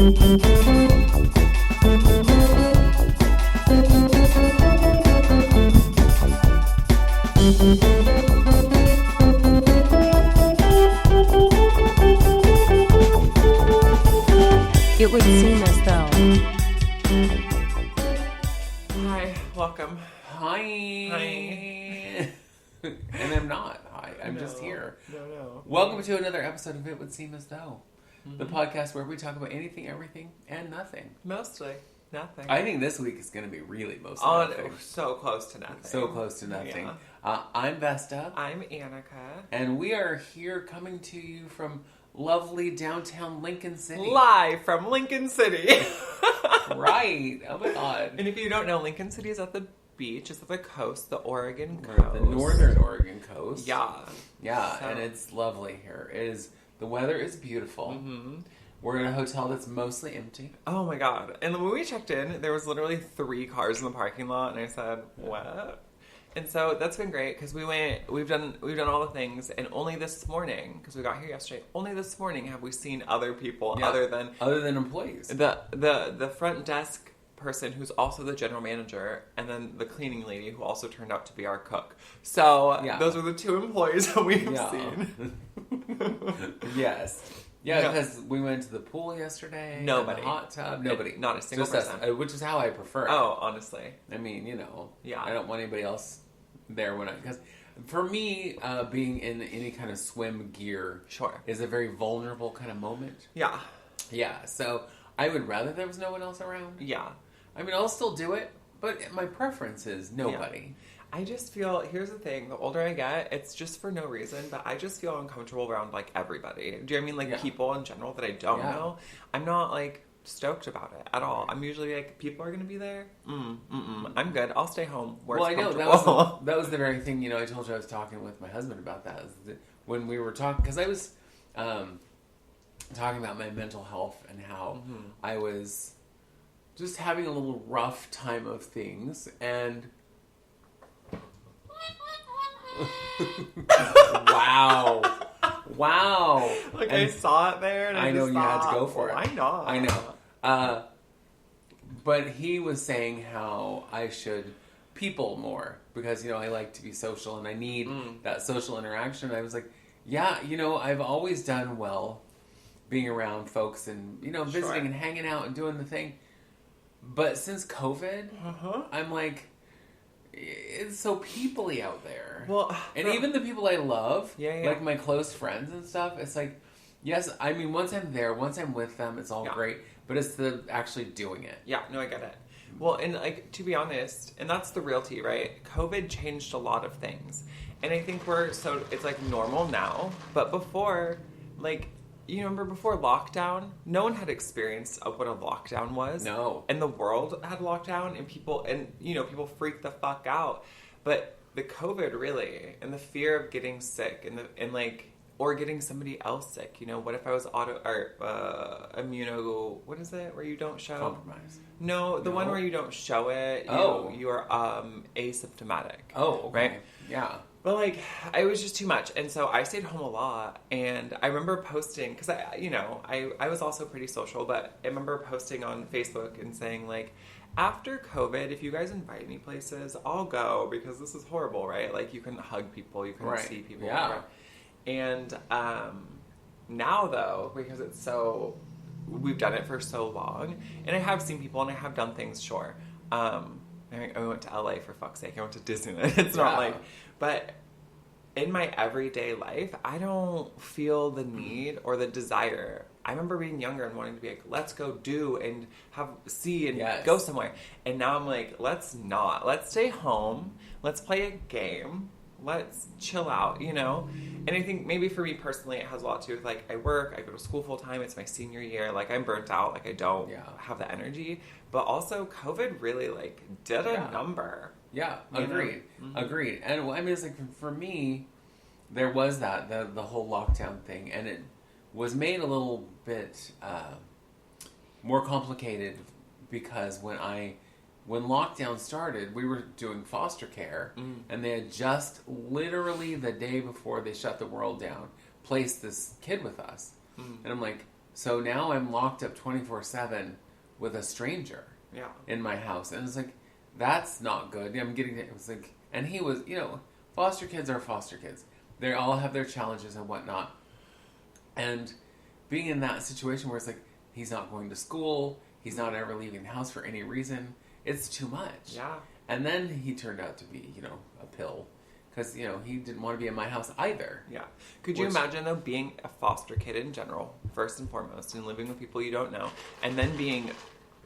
It would seem as though. Hi, welcome. Hi. Hi. And I'm not. Hi. I'm just here. No. Welcome to another episode of It Would Seem As Though. The podcast where we talk about anything, everything, and nothing. Mostly nothing. I think this week is going to be really mostly nothing. So close to nothing. So close to nothing. Yeah. I'm Vesta. I'm Annika. And we are here coming to you from lovely downtown Lincoln City. Live from Lincoln City. Right. Oh my God. And if you don't know, Lincoln City is at the beach. It's at the coast, the Oregon We're coast. at the northern Oregon coast. Yeah. Yeah, So- and it's lovely here. The weather is beautiful. Mm-hmm. We're in a hotel that's mostly empty. Oh my God. And when we checked in, there was literally 3 cars in the parking lot, and I said, what? And so that's been great because we've done all the things, and only this morning, because we got here yesterday, only this morning have we seen other people Yeah. other than employees. the front desk person who's also the general manager, and then the cleaning lady who also turned out to be our cook. So Yeah. those are the 2 employees that we have Yeah. seen. Yes. Yeah, Yeah. because we went to the pool yesterday. Nobody. And the hot tub. Nobody. Not a single Just us, person. which is how I prefer it. Oh, honestly. I mean, Yeah. I don't want anybody else there because for me, being in any kind of swim gear Sure. is a very vulnerable kind of moment. Yeah. Yeah, so I would rather there was no one else around. Yeah. I mean, I'll still do it, but my preference is nobody. I just feel, here's the thing, the older I get, it's just for no reason, but I just feel uncomfortable around, like, everybody. Do you know what I mean? Like, Yeah. people in general that I don't Yeah. know. I'm not, like, stoked about it at all. I'm usually like, people are going to be there? I'm good. I'll stay home where Well, I it's know, comfortable. that was the very thing, I told you I was talking with my husband about that. Is that when we were talking, because I was talking about my mental health and how I was just having a little rough time of things, and wow. Like, And I saw it there, and I know just you had to thought, go for it. Why not? I know. But he was saying how I should people more because, I like to be social and I need that social interaction. I was like, yeah, I've always done well being around folks and, visiting Sure. and hanging out and doing the thing. But since COVID, I'm like, it's so people-y out there. Well, and even the people I love, Yeah. like my close friends and stuff, it's like, yes, I mean, once I'm there, once I'm with them, it's all Yeah. great. But it's the actually doing it. Yeah, no, I get it. Well, and like, to be honest, and that's the realty, right? COVID changed a lot of things. And I think it's like normal now. But before, like, you remember before lockdown, no one had experience of what a lockdown was. No. And the world had lockdown, and people freaked the fuck out. But the COVID really, and the fear of getting sick, or getting somebody else sick. What if I was immuno? What is it? Where you don't show Compromise. No, the one where you don't show it. You are asymptomatic. Oh, okay. Right? Yeah. But like, it was just too much, and so I stayed home a lot. And I remember posting because I was also pretty social, but I remember posting on Facebook and saying like, after COVID, if you guys invite me places, I'll go because this is horrible, right? Like, you couldn't hug people, you couldn't see people. Yeah. Right? And now, though, because we've done it for so long, and I have seen people, and I have done things, sure. I went to LA, for fuck's sake. I went to Disneyland. It's not like... But in my everyday life, I don't feel the need or the desire. I remember being younger and wanting to be like, let's go do and see and go somewhere. And now I'm like, let's not. Let's stay home. Let's play a game. Let's chill out, And I think maybe for me personally, it has a lot to do with, like, I work, I go to school full time, it's my senior year, like, I'm burnt out, like, I don't have the energy. But also, COVID really, like, did a number. Yeah, agreed. Agreed. And I mean, it's like, for me, there was the whole lockdown thing, and it was made a little bit more complicated because when lockdown started, we were doing foster care, and they had just literally the day before they shut the world down, placed this kid with us. And I'm like, So now I'm locked up 24/7 with a stranger in my house. And it's like, that's not good. I'm getting it. It was like, and he was, foster kids are foster kids. They all have their challenges and whatnot. And being in that situation where it's like, he's not going to school, he's not ever leaving the house for any reason, it's too much. Yeah. And then he turned out to be, a pill. Because, he didn't want to be in my house either. Yeah. Could you imagine, though, being a foster kid in general, first and foremost, and living with people you don't know, and then being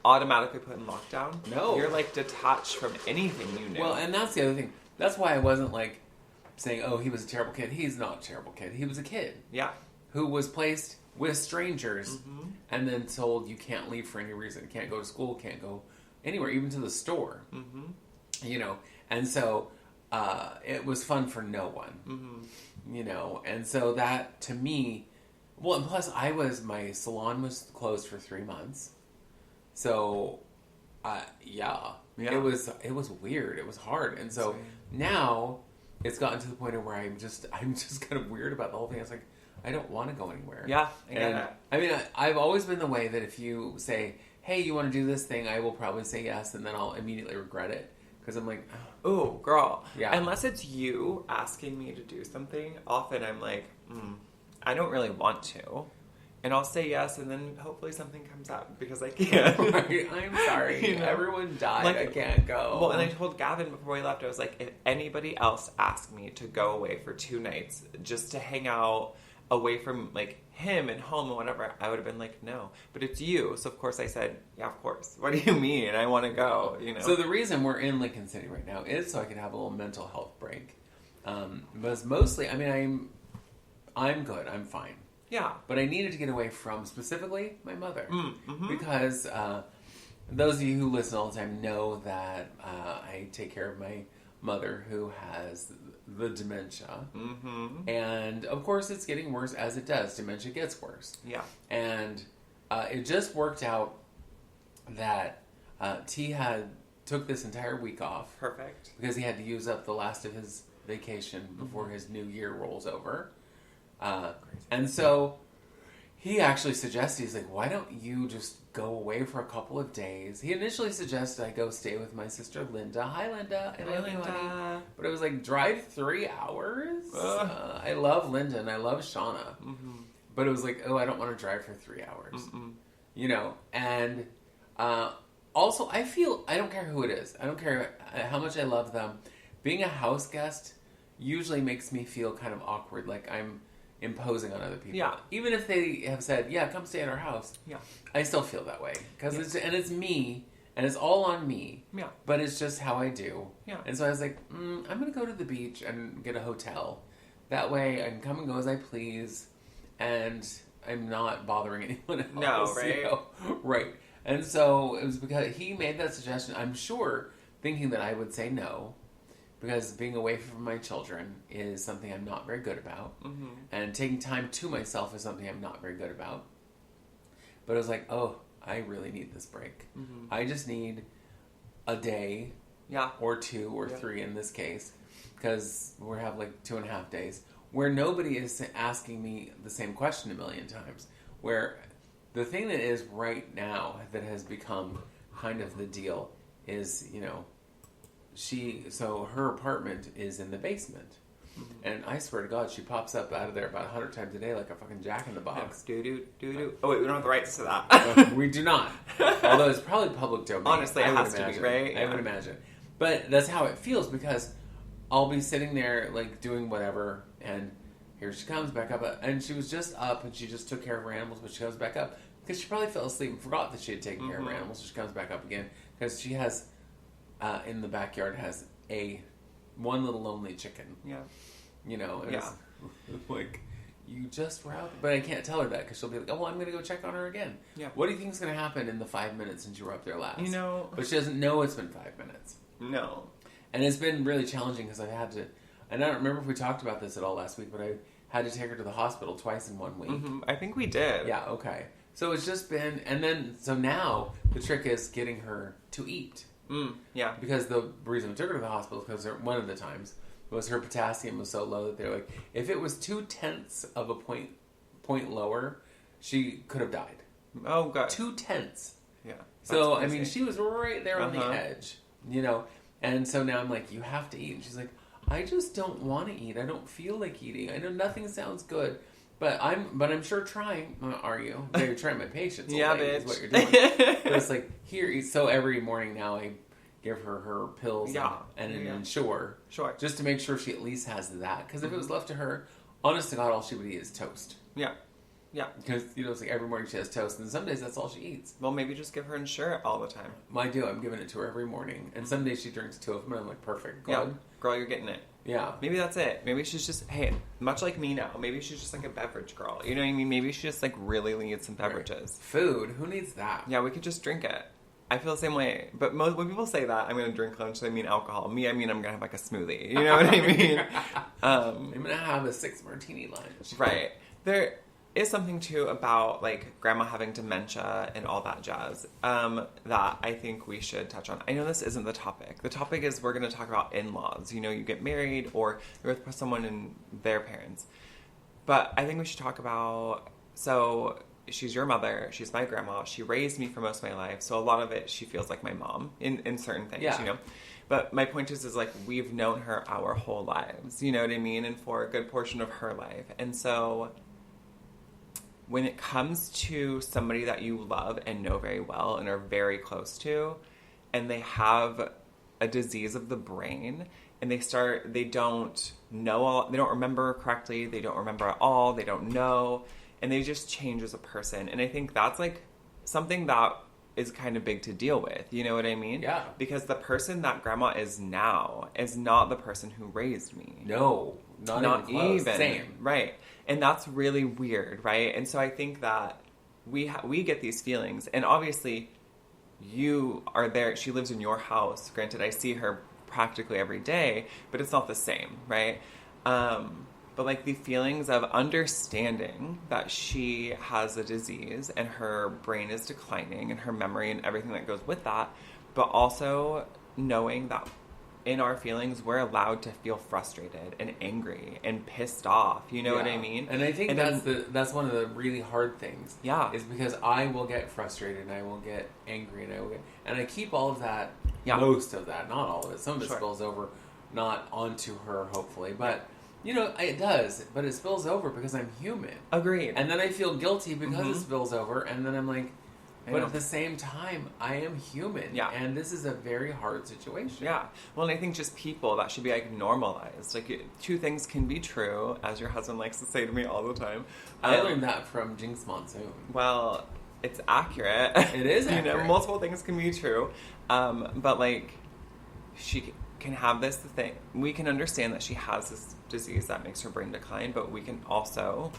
automatically put in lockdown? No. You're, like, detached from anything you knew. Well, and that's the other thing. That's why I wasn't, like, saying, oh, he was a terrible kid. He's not a terrible kid. He was a kid. Yeah. Who was placed with strangers and then told you can't leave for any reason. Can't go to school, can't go anywhere, even to the store. And so... it was fun for no one, and so that to me, well, and plus my salon was closed for 3 months, so, it was weird, it was hard, and so now it's gotten to the point where I'm just kind of weird about the whole thing. It's like, I don't want to go anywhere. Yeah, I get it. I mean, I've always been the way that if you say, hey, you want to do this thing, I will probably say yes, and then I'll immediately regret it. Because I'm like, ooh, girl. Yeah. Unless it's you asking me to do something, often I'm like, I don't really want to. And I'll say yes, and then hopefully something comes up because I can't. Right, I'm sorry. Everyone died. Like, I can't go. Well, and I told Gavin before we left, I was like, if anybody else asked me to go away for 2 nights just to hang out away from, like, him and home and whatever, I would have been like, no. But it's you. So, of course, I said, yeah, of course. What do you mean? I want to go, So the reason we're in Lincoln City right now is so I can have a little mental health break. But mostly, I mean, I'm good. I'm fine. Yeah. But I needed to get away from, specifically, my mother. Because those of you who listen all the time know that I take care of my mother who has the dementia. And, of course, it's getting worse as it does. Dementia gets worse. Yeah. And it just worked out that T took this entire week off. Perfect. Because he had to use up the last of his vacation before his new year rolls over. And so he actually suggested, he's like, why don't you just go away for a couple of days? He initially suggested I go stay with my sister Linda. Hi, Linda. I love you, honey. But it was like, drive 3 hours? I love Linda and I love Shauna. But it was like, oh, I don't want to drive for 3 hours. And also, I don't care who it is. I don't care how much I love them. Being a house guest usually makes me feel kind of awkward, like I'm imposing on other people. Yeah. Even if they have said, yeah, come stay at our house. Yeah. I still feel that way. Because it's me, and it's all on me. Yeah. But it's just how I do. Yeah. And so I was like, I'm going to go to the beach and get a hotel. That way I can come and go as I please, and I'm not bothering anyone else. No, right? Right. And so it was because he made that suggestion, I'm sure, thinking that I would say no. Because being away from my children is something I'm not very good about. And taking time to myself is something I'm not very good about. But I was like, oh, I really need this break. I just need a day or 2 or 3 in this case. Because we have like 2.5 days. Where nobody is asking me the same question a million times. Where the thing that is right now that has become kind of the deal is, so her apartment is in the basement. And I swear to God, she pops up out of there about 100 times a day like a fucking jack-in-the-box. Do-do-do-do. Oh, wait, we don't have the rights to that. We do not. Although it's probably public domain. Honestly, it has to be, right? I would imagine. But that's how it feels, because I'll be sitting there, like, doing whatever, and here she comes back up. And she was just up, and she just took care of her animals, but she comes back up. Because she probably fell asleep and forgot that she had taken care of her animals, so she comes back up again. Because she has... in the backyard has one little lonely chicken. Yeah. It's like, you just were out. But I can't tell her that because she'll be like, oh, well, I'm going to go check on her again. Yeah. What do you think is going to happen in the 5 minutes since you were up there last? But she doesn't know it's been 5 minutes. No. And it's been really challenging because I had to, and I don't remember if we talked about this at all last week, but I had to take her to the hospital twice in 1 week. I think we did. Yeah, okay. So it's just been, and then, so now the trick is getting her to eat. Yeah. Because the reason we took her to the hospital, because one of the times, was her potassium was so low that they're like, if it was 0.2 of a point lower, she could have died. Oh, God. 2 tenths. Yeah. So, crazy. I mean, she was right there on the edge, you know? And so now I'm like, you have to eat. And she's like, I just don't want to eat. I don't feel like eating. I know nothing sounds good, but I'm sure trying. Are you? Yeah, you're trying my patience. Yeah, bitch. bitch. Is what you're doing. But it's like, here, eat. So every morning now I give her pills and an Ensure. Sure. Just to make sure she at least has that. Because if it was left to her, honest to God, all she would eat is toast. Yeah. Yeah. Because, you know, it's like every morning she has toast, and some days that's all she eats. Well, maybe just give her Ensure all the time. I do. I'm giving it to her every morning. And some days she drinks 2 of them, and I'm like, perfect. Good. Yeah. Girl, you're getting it. Yeah. Maybe that's it. Maybe she's just, hey, much like me now, maybe she's just like a beverage girl. You know what I mean? Maybe she just like really needs some beverages. Food. Who needs that? Yeah, we could just drink it. I feel the same way. But when people say that, I'm going to drink lunch, they mean alcohol. Me, I mean I'm going to have like a smoothie. You know what I mean? I'm going to have a 6 martini lunch. Right. There is something too about like grandma having dementia and all that jazz that I think we should touch on. I know this isn't the topic. The topic is we're going to talk about in-laws. You know, you get married or you're with someone and their parents. But I think we should talk about, so she's your mother, she's my grandma, she raised me for most of my life, so a lot of it she feels like my mom in certain things, you know. But my point is like we've known her our whole lives, you know what I mean, and for a good portion of her life. And so when it comes to somebody that you love and know very well and are very close to, and they have a disease of the brain, and they don't remember correctly, they don't remember at all, they don't know, and they just change as a person. And I think that's like something that is kind of big to deal with, you know what I mean? Yeah. Because the person that grandma is now is not the person who raised me. No, not even close. Same. Right. And that's really weird, right? And so I think that we get these feelings, and obviously you are there, she lives in your house. Granted, I see her practically every day, but it's not the same, right? But like the feelings of understanding that she has a disease and her brain is declining and her memory and everything that goes with that, but also knowing that in our feelings we're allowed to feel frustrated and angry and pissed off, you know what I mean? And I think that's one of the really hard things. Yeah. Is because I will get frustrated and I will get angry and I keep all of that, most of that, not all of it. Some of it spills over, not onto her, hopefully, but you know, it does, but it spills over because I'm human. Agreed. And then I feel guilty because it spills over, and then I'm like, but at the same time, I am human. Yeah. And this is a very hard situation. Yeah. Well, and I think just people, that should be like normalized. Like 2 things can be true, as your husband likes to say to me all the time. I learned that from Jinx Monsoon. Well, it's accurate. It is accurate. You know, multiple things can be true. But like, she can have this thing. We can understand that she has this disease that makes her brain decline, but we can also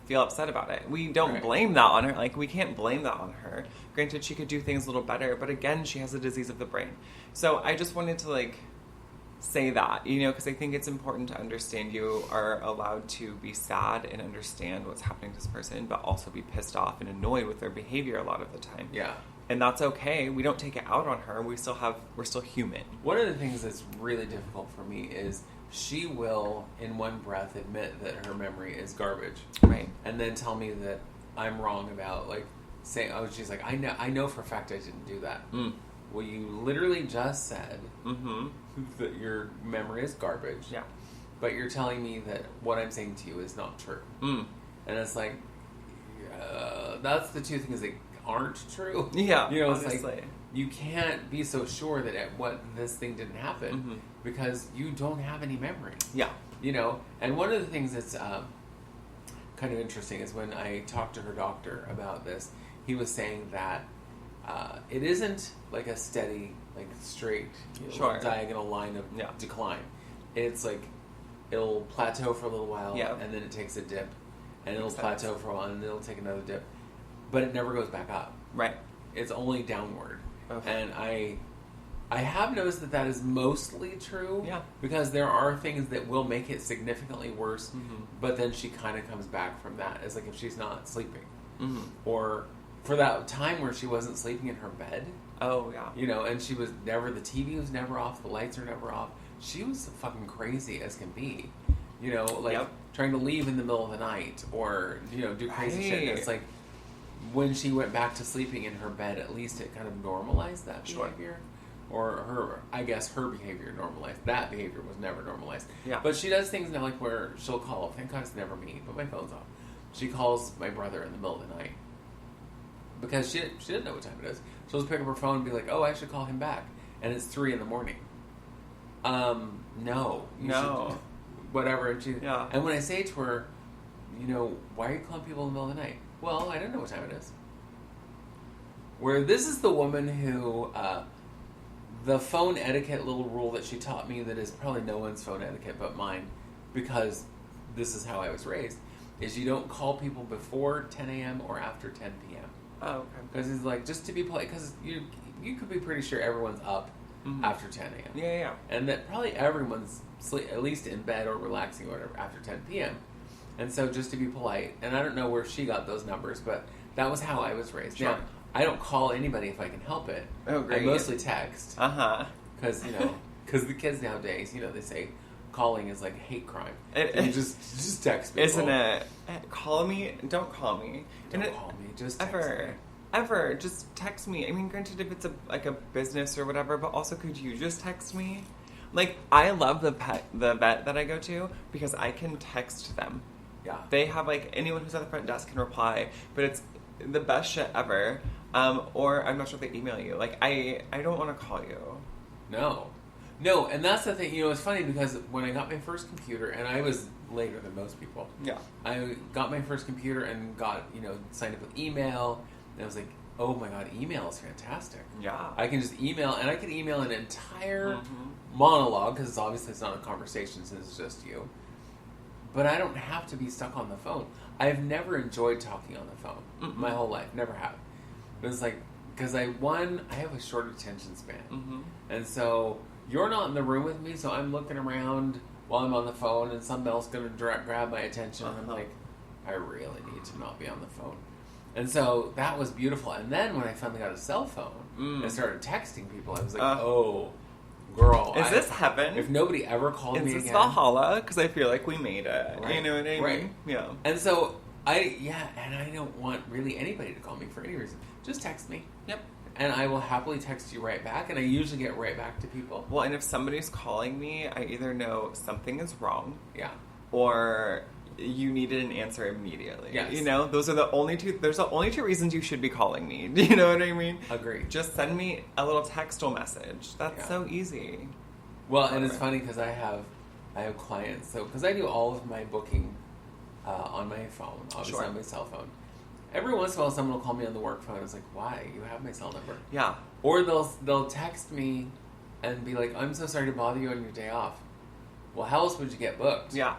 feel upset about it. We don't blame that on her. Like, we can't blame that on her. Granted, she could do things a little better, but again, she has a disease of the brain. So I just wanted to like say that, you know, because I think it's important to understand you are allowed to be sad and understand what's happening to this person, but also be pissed off and annoyed with their behavior a lot of the time. Yeah. And that's okay. We don't take it out on her. We're still human. One of the things that's really difficult for me is she will, in one breath, admit that her memory is garbage. Right. And then tell me that I'm wrong about, like, saying, she's like, I know for a fact I didn't do that. Well, you literally just said that your memory is garbage. Yeah. But you're telling me that what I'm saying to you is not true. And it's like, that's the 2 things that aren't true. Yeah, you know, honestly. it's like you can't be so sure that this thing didn't happen because you don't have any memory. Yeah, you know. And one of the things that's kind of interesting is when I talked to her doctor about this, he was saying that it isn't like a steady, like straight, diagonal line of decline. It's like it'll plateau for a little while, and then it takes a dip, and it'll plateau for a while, and then it'll take another dip. But it never goes back up. Right. It's only downward. And I have noticed that is mostly true. Yeah. Because there are things that will make it significantly worse, but then she kind of comes back from that. It's like if she's not sleeping. Or for that time where she wasn't sleeping in her bed. Oh, yeah. You know, and the TV was never off, the lights are never off. She was fucking crazy as can be. You know, like Yep. trying to leave in the middle of the night or, you know, do crazy shit. And Right. it's like, when she went back to sleeping in her bed, at least it kind of normalized that Sure. behavior. Or her behavior normalized. That behavior was never normalized. Yeah. But she does things now, like where she'll call, thank God it's never me, but my phone's off. She calls my brother in the middle of the night. Because she didn't know what time it is. She'll just pick up her phone and be like, oh, I should call him back. And it's 3 a.m. No. You should, whatever. And Yeah. And when I say to her, you know, why are you calling people in the middle of the night? Well, I don't know what time it is. Where this is the woman who, the phone etiquette little rule that she taught me that is probably no one's phone etiquette but mine, because this is how I was raised, is you don't call people before 10 a.m. or after 10 p.m. Oh, okay. Because it's like, just to be polite, because you could be pretty sure everyone's up after 10 a.m. Yeah. And that probably everyone's at least in bed or relaxing or whatever after 10 p.m. And so just to be polite, and I don't know where she got those numbers, but that was how I was raised. Sure. Now, I don't call anybody if I can help it. Oh, great. I mostly text. Uh-huh. Because, you know, because the kids nowadays, you know, they say calling is like a hate crime. It- you just text people. Isn't it? Call me. Don't call me. Don't call me. Just text me. Ever. Just text me. I mean, granted, if it's a business or whatever, but also could you just text me? Like, I love the vet that I go to because I can text them. Yeah. They have, like, anyone who's at the front desk can reply, but it's the best shit ever. Or I'm not sure if they email you. Like, I don't want to call you. No, and that's the thing. You know, it's funny because when I got my first computer, and I was later than most people. Yeah. I got my first computer and got, you know, signed up with email, and I was like, oh my god, email is fantastic. Yeah. I can just email, and I can email an entire monologue, because obviously it's not a conversation since it's just you. But I don't have to be stuck on the phone. I've never enjoyed talking on the phone my whole life. Never have. But it's like, because I have a short attention span. And so you're not in the room with me, so I'm looking around while I'm on the phone, and something else going to grab my attention. And I'm like, I really need to not be on the phone. And so that was beautiful. And then when I finally got a cell phone and started texting people, I was like, oh, girl. Is this heaven? If nobody ever called me Is this again. Valhalla? Because I feel like we made it. Right. You know what I mean? Right. Yeah. And so, and I don't want really anybody to call me for any reason. Just text me. Yep. And I will happily text you right back, and I usually get right back to people. Well, and if somebody's calling me, I either know something is wrong. Yeah. Or you needed an answer immediately. Yes. You know, those are the only two. There's the only two reasons you should be calling me. Do you know what I mean? Agreed. Just send me a little textual message. That's so easy. Well, and it's funny because I have clients. So because I do all of my booking on my phone, obviously on my cell phone. Every once in a while, someone will call me on the work phone. It's like, why? You have my cell number. Yeah. Or they'll text me and be like, I'm so sorry to bother you on your day off. Well, how else would you get booked? Yeah.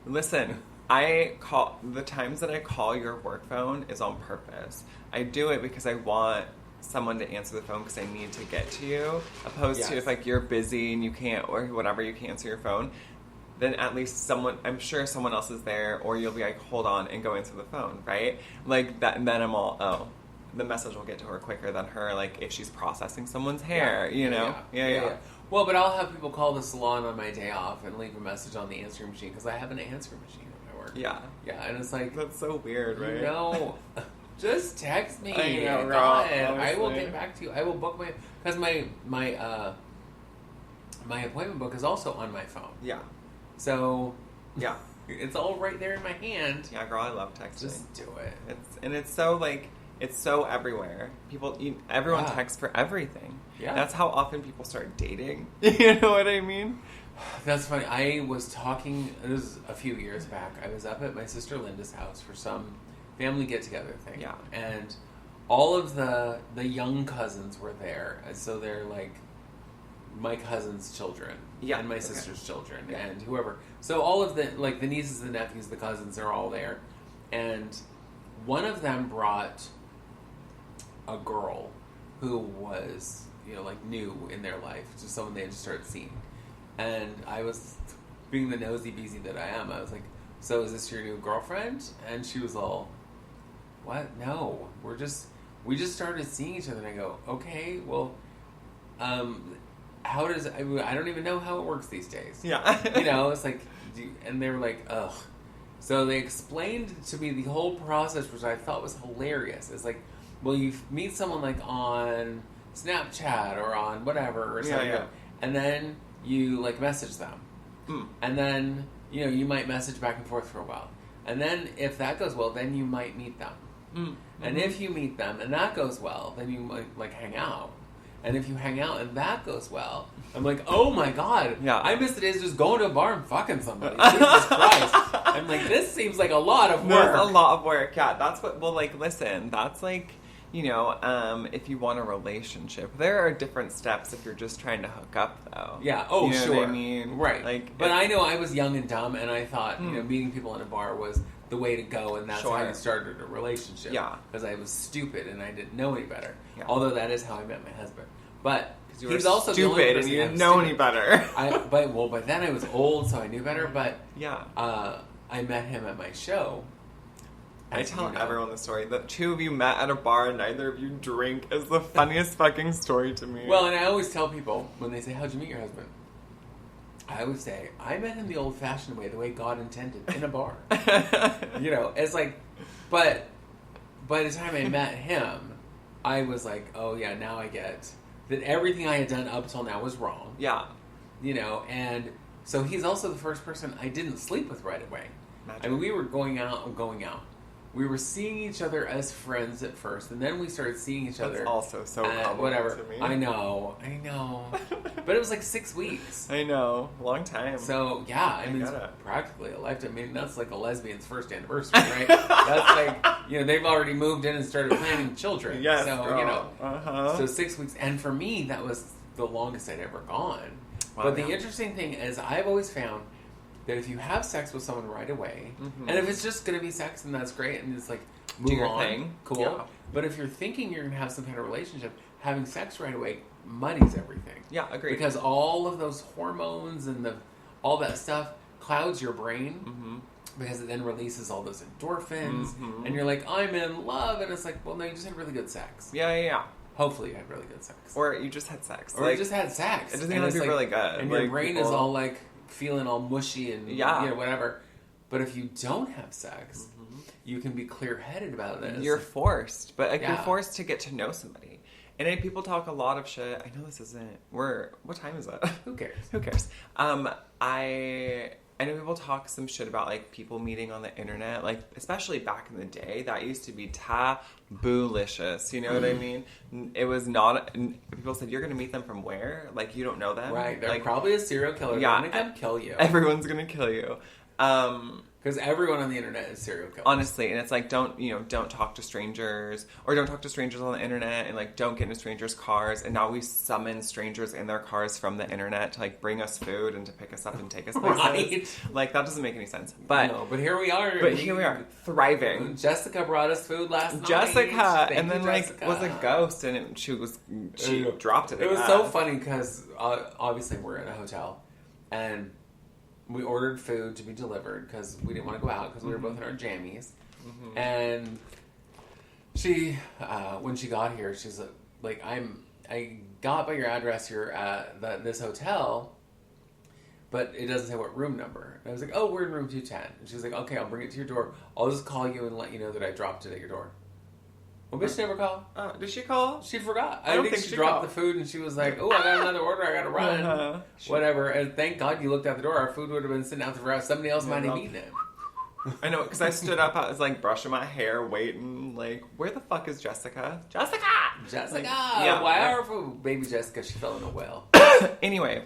Listen, the times that I call your work phone is on purpose. I do it because I want someone to answer the phone because I need to get to you, opposed to if like you're busy and you can't, or whatever, you can't answer your phone, then at least I'm sure someone else is there, or you'll be like, hold on, and go answer the phone, right? Like that, and then I'm all, the message will get to her quicker than her, like, if she's processing someone's hair, you know? Yeah. Well, but I'll have people call the salon on my day off and leave a message on the answering machine, because I have an answering machine at my work. Yeah. Yeah, and it's like... That's so weird, right? No. Just text me. I know, girl, I will get back to you. I will book my... Because my appointment book is also on my phone. Yeah. So... Yeah. It's all right there in my hand. Yeah, girl, I love texting. Just do it. It's so, like... It's so everywhere. Everyone texts for everything. Yeah. That's how often people start dating. You know what I mean? That's funny. I was talking, it was a few years back, I was up at my sister Linda's house for some family get-together thing. Yeah. And all of the young cousins were there. And so they're like my cousin's children. Yeah. And my sister's children. Yeah. And whoever. So all of the nieces, the nephews, the cousins are all there. And one of them brought a girl who was, new in their life, just someone they had just started seeing. And I was, being the nosy beezy that I am, I was like, so is this your new girlfriend? And she was all, what? No, we just started seeing each other. And I go, okay, well, how does I don't even know how it works these days. Yeah. It's like, and they were like, ugh. So they explained to me the whole process, which I thought was hilarious. It's like, well, you meet someone like on Snapchat or on whatever or something, and then you like message them, and then you might message back and forth for a while, and then if that goes well, then you might meet them, and if you meet them and that goes well, then you might like hang out. And if you hang out and that goes well, I'm like, oh my god, I miss the days of just going to a bar and fucking somebody. Jesus Christ. I'm like, this seems like a lot of work. There's a lot of work, yeah. That's what, well, like, listen, that's like, if you want a relationship, there are different steps if you're just trying to hook up, though. Yeah, What I mean? Right. Like, but I know I was young and dumb, and I thought, meeting people in a bar was the way to go, and that's how you started a relationship. Yeah. Because I was stupid, and I didn't know any better. Yeah. Although that is how I met my husband. But he's also stupid, and you didn't know any better. But then I was old, so I knew better, but I met him at my show. I tell everyone the story. The two of you met at a bar and neither of you drink is the funniest fucking story to me. Well, and I always tell people, when they say, how'd you meet your husband? I always say, I met him the old-fashioned way, the way God intended, in a bar. It's like, but by the time I met him, I was like, oh yeah, now I get that everything I had done up till now was wrong. Yeah. And so he's also the first person I didn't sleep with right away. Magic. I mean, we were going out. We were seeing each other as friends at first, and then we started seeing each other. That's also so common whatever. to me. I know. But it was like 6 weeks. I know. Long time. So, yeah, I mean, it's practically a lifetime. I mean, that's like a lesbian's first anniversary, right? That's like, they've already moved in and started planning children. Yes, so, girl. So 6 weeks. And for me, that was the longest I'd ever gone. Wow, but the interesting thing is, I've always found that if you have sex with someone right away, and if it's just going to be sex, then that's great, and it's like, move do your on, thing. cool. Yeah. But if you're thinking you're going to have some kind of relationship, having sex right away muddies everything. Yeah, agreed. Because all of those hormones and all that stuff clouds your brain, because it then releases all those endorphins, and you're like, I'm in love, and it's like, well, no, you just had really good sex. Yeah. Hopefully you had really good sex. Or you just had sex. Or you just had sex. It doesn't have to be really good. And your brain is all like feeling all mushy and whatever. But if you don't have sex, you can be clear-headed about this. You're forced. But you're forced to get to know somebody. And then people talk a lot of shit. I know this isn't... What time is it? Who cares? Who cares? I know people talk some shit about, like, people meeting on the internet. Like, especially back in the day, that used to be taboo-licious. You know what I mean? It was not... People said, you're going to meet them from where? Like, you don't know them? Right. They're like, probably a serial killer. Yeah. They're going to come kill you. Everyone's going to kill you. Because everyone on the internet is serial killers. Honestly, and it's like, don't talk to strangers, or don't talk to strangers on the internet, and like, don't get into strangers' cars, and now we summon strangers in their cars from the internet to like bring us food and to pick us up and take us places. Right. Like, that doesn't make any sense. But here we are. Thriving. Jessica brought us food last night. Jessica, and then Jessica. was a ghost, and she dropped it. It was so funny because obviously we're in a hotel, and we ordered food to be delivered because we didn't want to go out because we were both in our jammies. And she, when she got here, she's like, I got by your address, you're at this hotel, but it doesn't say what room number. And I was like, oh, we're in room 210. And she's like, okay, I'll bring it to your door. I'll just call you and let you know that I dropped it at your door. Well, bitch never called. Did she call? She forgot. I don't think she dropped the food and she was like, oh, I got another order. I got to run. Whatever. And thank God you looked out the door. Our food would have been sitting out the front. Somebody else might have eaten it. I know, because I stood up. I was like brushing my hair, waiting. Like, where the fuck is Jessica? Jessica! Like, why are baby Jessica? She fell in a well. Anyway.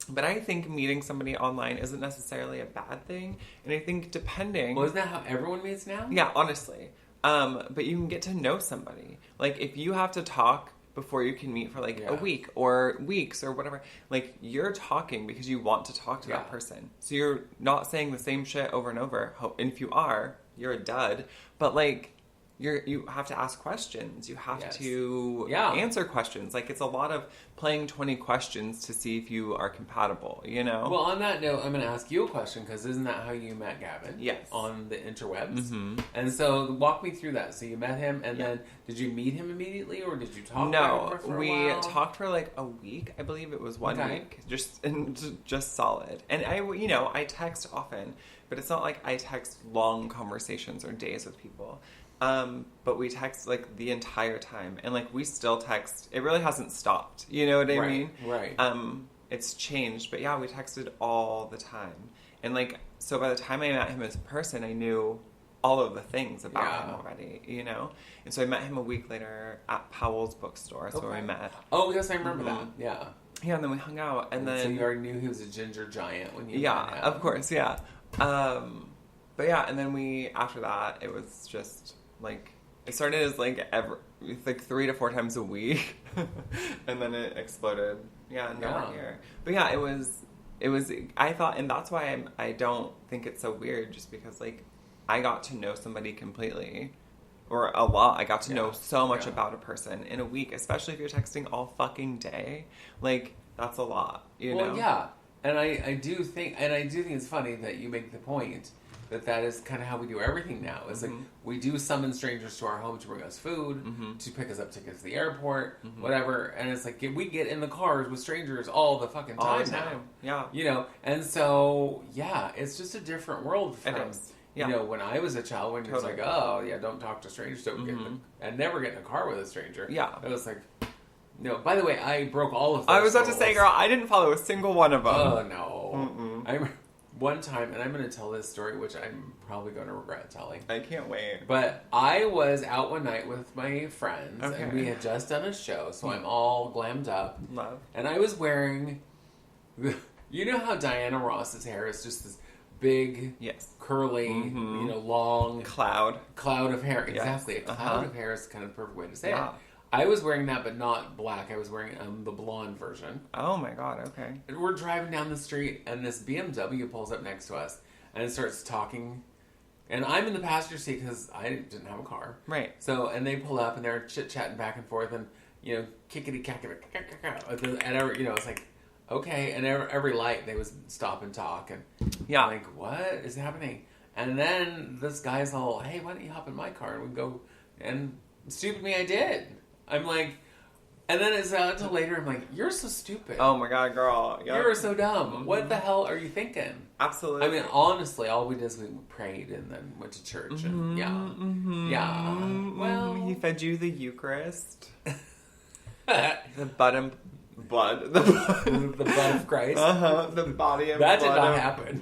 But I think meeting somebody online isn't necessarily a bad thing. And I think depending... Well, isn't that how everyone meets now? Yeah, honestly. But you can get to know somebody. Like, if you have to talk before you can meet for, like, a week or weeks or whatever, like, you're talking because you want to talk to that person. So you're not saying the same shit over and over. And if you are, you're a dud. But, like, you have to ask questions. You have Yes. to answer questions. Like, it's a lot of playing 20 questions to see if you are compatible, you know? Well, on that note, I'm going to ask you a question, because isn't that how you met Gavin? Yes. On the interwebs? Mm-hmm. And so, walk me through that. So, you met him, and then, did you meet him immediately, or did you talk No, to him for a we while? talked for like a week. I believe it was 1 Okay. week. Just solid. And I text often, but it's not like I text long conversations or days with people. But we text like the entire time, and like we still text. It really hasn't stopped. You know what I mean? Right. It's changed, but yeah, we texted all the time. And like, so by the time I met him as a person, I knew all of the things about him already, you know? And so I met him a week later at Powell's bookstore. That's where we met. Oh, yes, I remember that. Yeah. Yeah, and then we hung out, and then... So you already knew he was a ginger giant when you met him. of course, yeah. But yeah, and then after that, it was just, like, it started as, like, 3 to 4 times a week, and then it exploded. Yeah, and now we're here. But yeah, it was, I thought, and that's why I don't think it's so weird, just because, like, I got to know somebody completely, or a lot. I got to know so much about a person in a week, especially if you're texting all fucking day. Like, that's a lot, you know? Well, yeah. And I do think it's funny that you make the point that is kind of how we do everything now. It's like, we do summon strangers to our home to bring us food, to pick us up tickets to the airport, whatever. And it's like, we get in the cars with strangers all the fucking time, All the now. time. Yeah. You know? And so, yeah, it's just a different world from... It is. Yeah. You know, when I was a child, when you're like, oh, yeah, don't talk to strangers, don't get and never get in a car with a stranger. Yeah. It was like, no. By the way, I broke all of those I was about to rules. say, girl, I didn't follow a single one of them. Oh, no. I remember one time, and I'm going to tell this story, which I'm probably going to regret telling. I can't wait. But I was out one night with my friends, Okay. and we had just done a show, so I'm all glammed up. Love. And I was wearing, you know how Diana Ross's hair is just this big, curly, you know, long cloud of hair. Yes. Exactly, a cloud of hair is kind of the perfect way to say it. Yeah. I was wearing that, but not black. I was wearing the blonde version. Oh my god, okay. And we're driving down the street, and this BMW pulls up next to us, and it starts talking. And I'm in the passenger seat because I didn't have a car. Right. So, and they pull up, and they're chit-chatting back and forth, and, you know, kickity-cackity, and, you know, it's like, okay, and every light they would stop and talk, and I'm like, what is happening? And then this guy's all, hey, why don't you hop in my car and we go? And stupid me, I did. I'm like, and then it's not until later, I'm like, you're so stupid. Oh my god, girl. Yep. You're so dumb. What the hell are you thinking? Absolutely. I mean, honestly, all we did is we prayed and then went to church, and yeah. Well, he fed you the Eucharist, the butt of Christ. The body of That did blood not of... happen.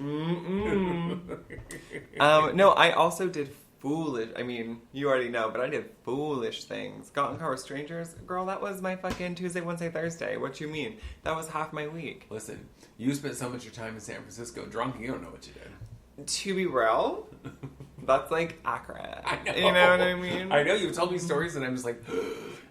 No, I also did foolish. I mean, you already know, but I did foolish things. Got in car with strangers, girl. That was my fucking Tuesday, Wednesday, Thursday. What you mean? That was half my week. Listen, you spent so much of your time in San Francisco drunk, you don't know what you did. To be real, that's like accurate. I know. You know what I mean? I know, you've told me stories and I'm just like,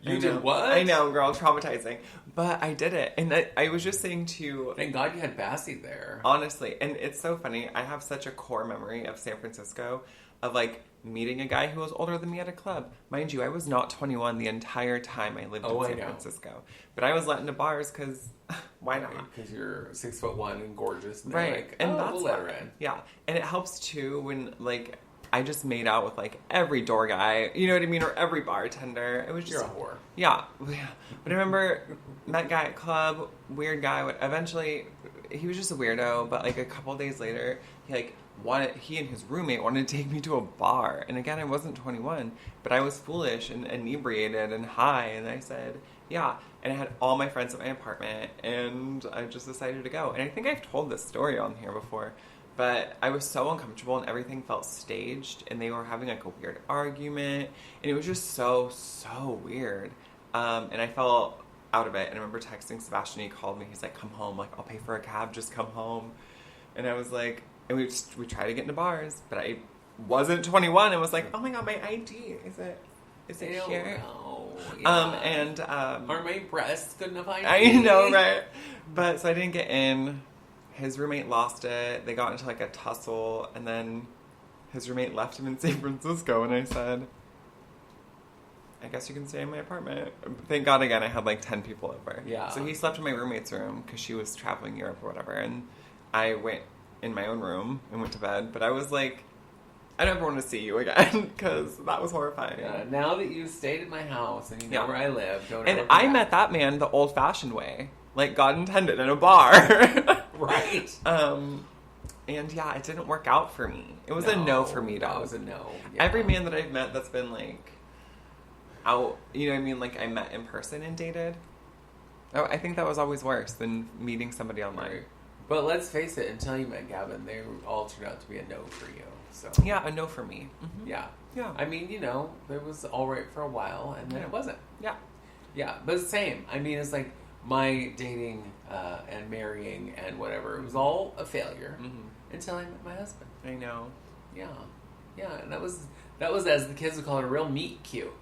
you did what? I know, girl, traumatizing. But I did it. And I was just saying to... Thank God you had Bassie there. Honestly, and it's so funny. I have such a core memory of San Francisco, of like meeting a guy who was older than me at a club. Mind you, I was not 21 the entire time I lived in San Francisco. But I was let into bars because why not? Because you're 6'1" and gorgeous. And right. Like, and that's we'll let her in. Yeah. And it helps too when like I just made out with like every door guy, you know what I mean, or every bartender. It was just you're a whore. Yeah. But I remember that guy at club, weird guy. Eventually, he was just a weirdo. But like a couple days later, he and his roommate wanted to take me to a bar. And again, I wasn't 21, but I was foolish and inebriated and high. And I said, yeah. And I had all my friends at my apartment, and I just decided to go. And I think I've told this story on here before. But I was so uncomfortable and everything felt staged, and they were having like a weird argument, and it was just so weird. And I felt out of it. And I remember texting Sebastian. He called me. He's like, "Come home. Like, I'll pay for a cab. Just come home." And I was like, and we tried to get into bars, but I wasn't 21. And was like, "Oh my god, my ID is it here?" Yeah. Are my breasts good enough ID? I know, right? But so I didn't get in. His roommate lost it. They got into like a tussle, and then his roommate left him in San Francisco. And I said, I guess you can stay in my apartment. Thank God, again, I had like 10 people over. Yeah. So he slept in my roommate's room because she was traveling Europe or whatever. And I went in my own room and went to bed. But I was like, I never want to see you again because that was horrifying. Yeah, now that you stayed at my house and you know where I live, don't ever And come I back. met that man the old-fashioned way. Like God intended, in a bar. Right. And yeah, it didn't work out for me. It was a no for me, dog. It was a no. Yeah. Every man that I've met that's been like out, you know what I mean? Like I met in person and dated. Oh, I think that was always worse than meeting somebody online. Right. But let's face it, until you met Gavin, they all turned out to be a no for you. So Yeah, a no for me. Mm-hmm. yeah. Yeah. I mean, it was all right for a while, and then it wasn't. Yeah. Yeah, but it's the same. I mean, it's like my dating and marrying and whatever. It was all a failure until I met my husband. I know. Yeah, yeah, and that was as the kids would call it, a real meet cute.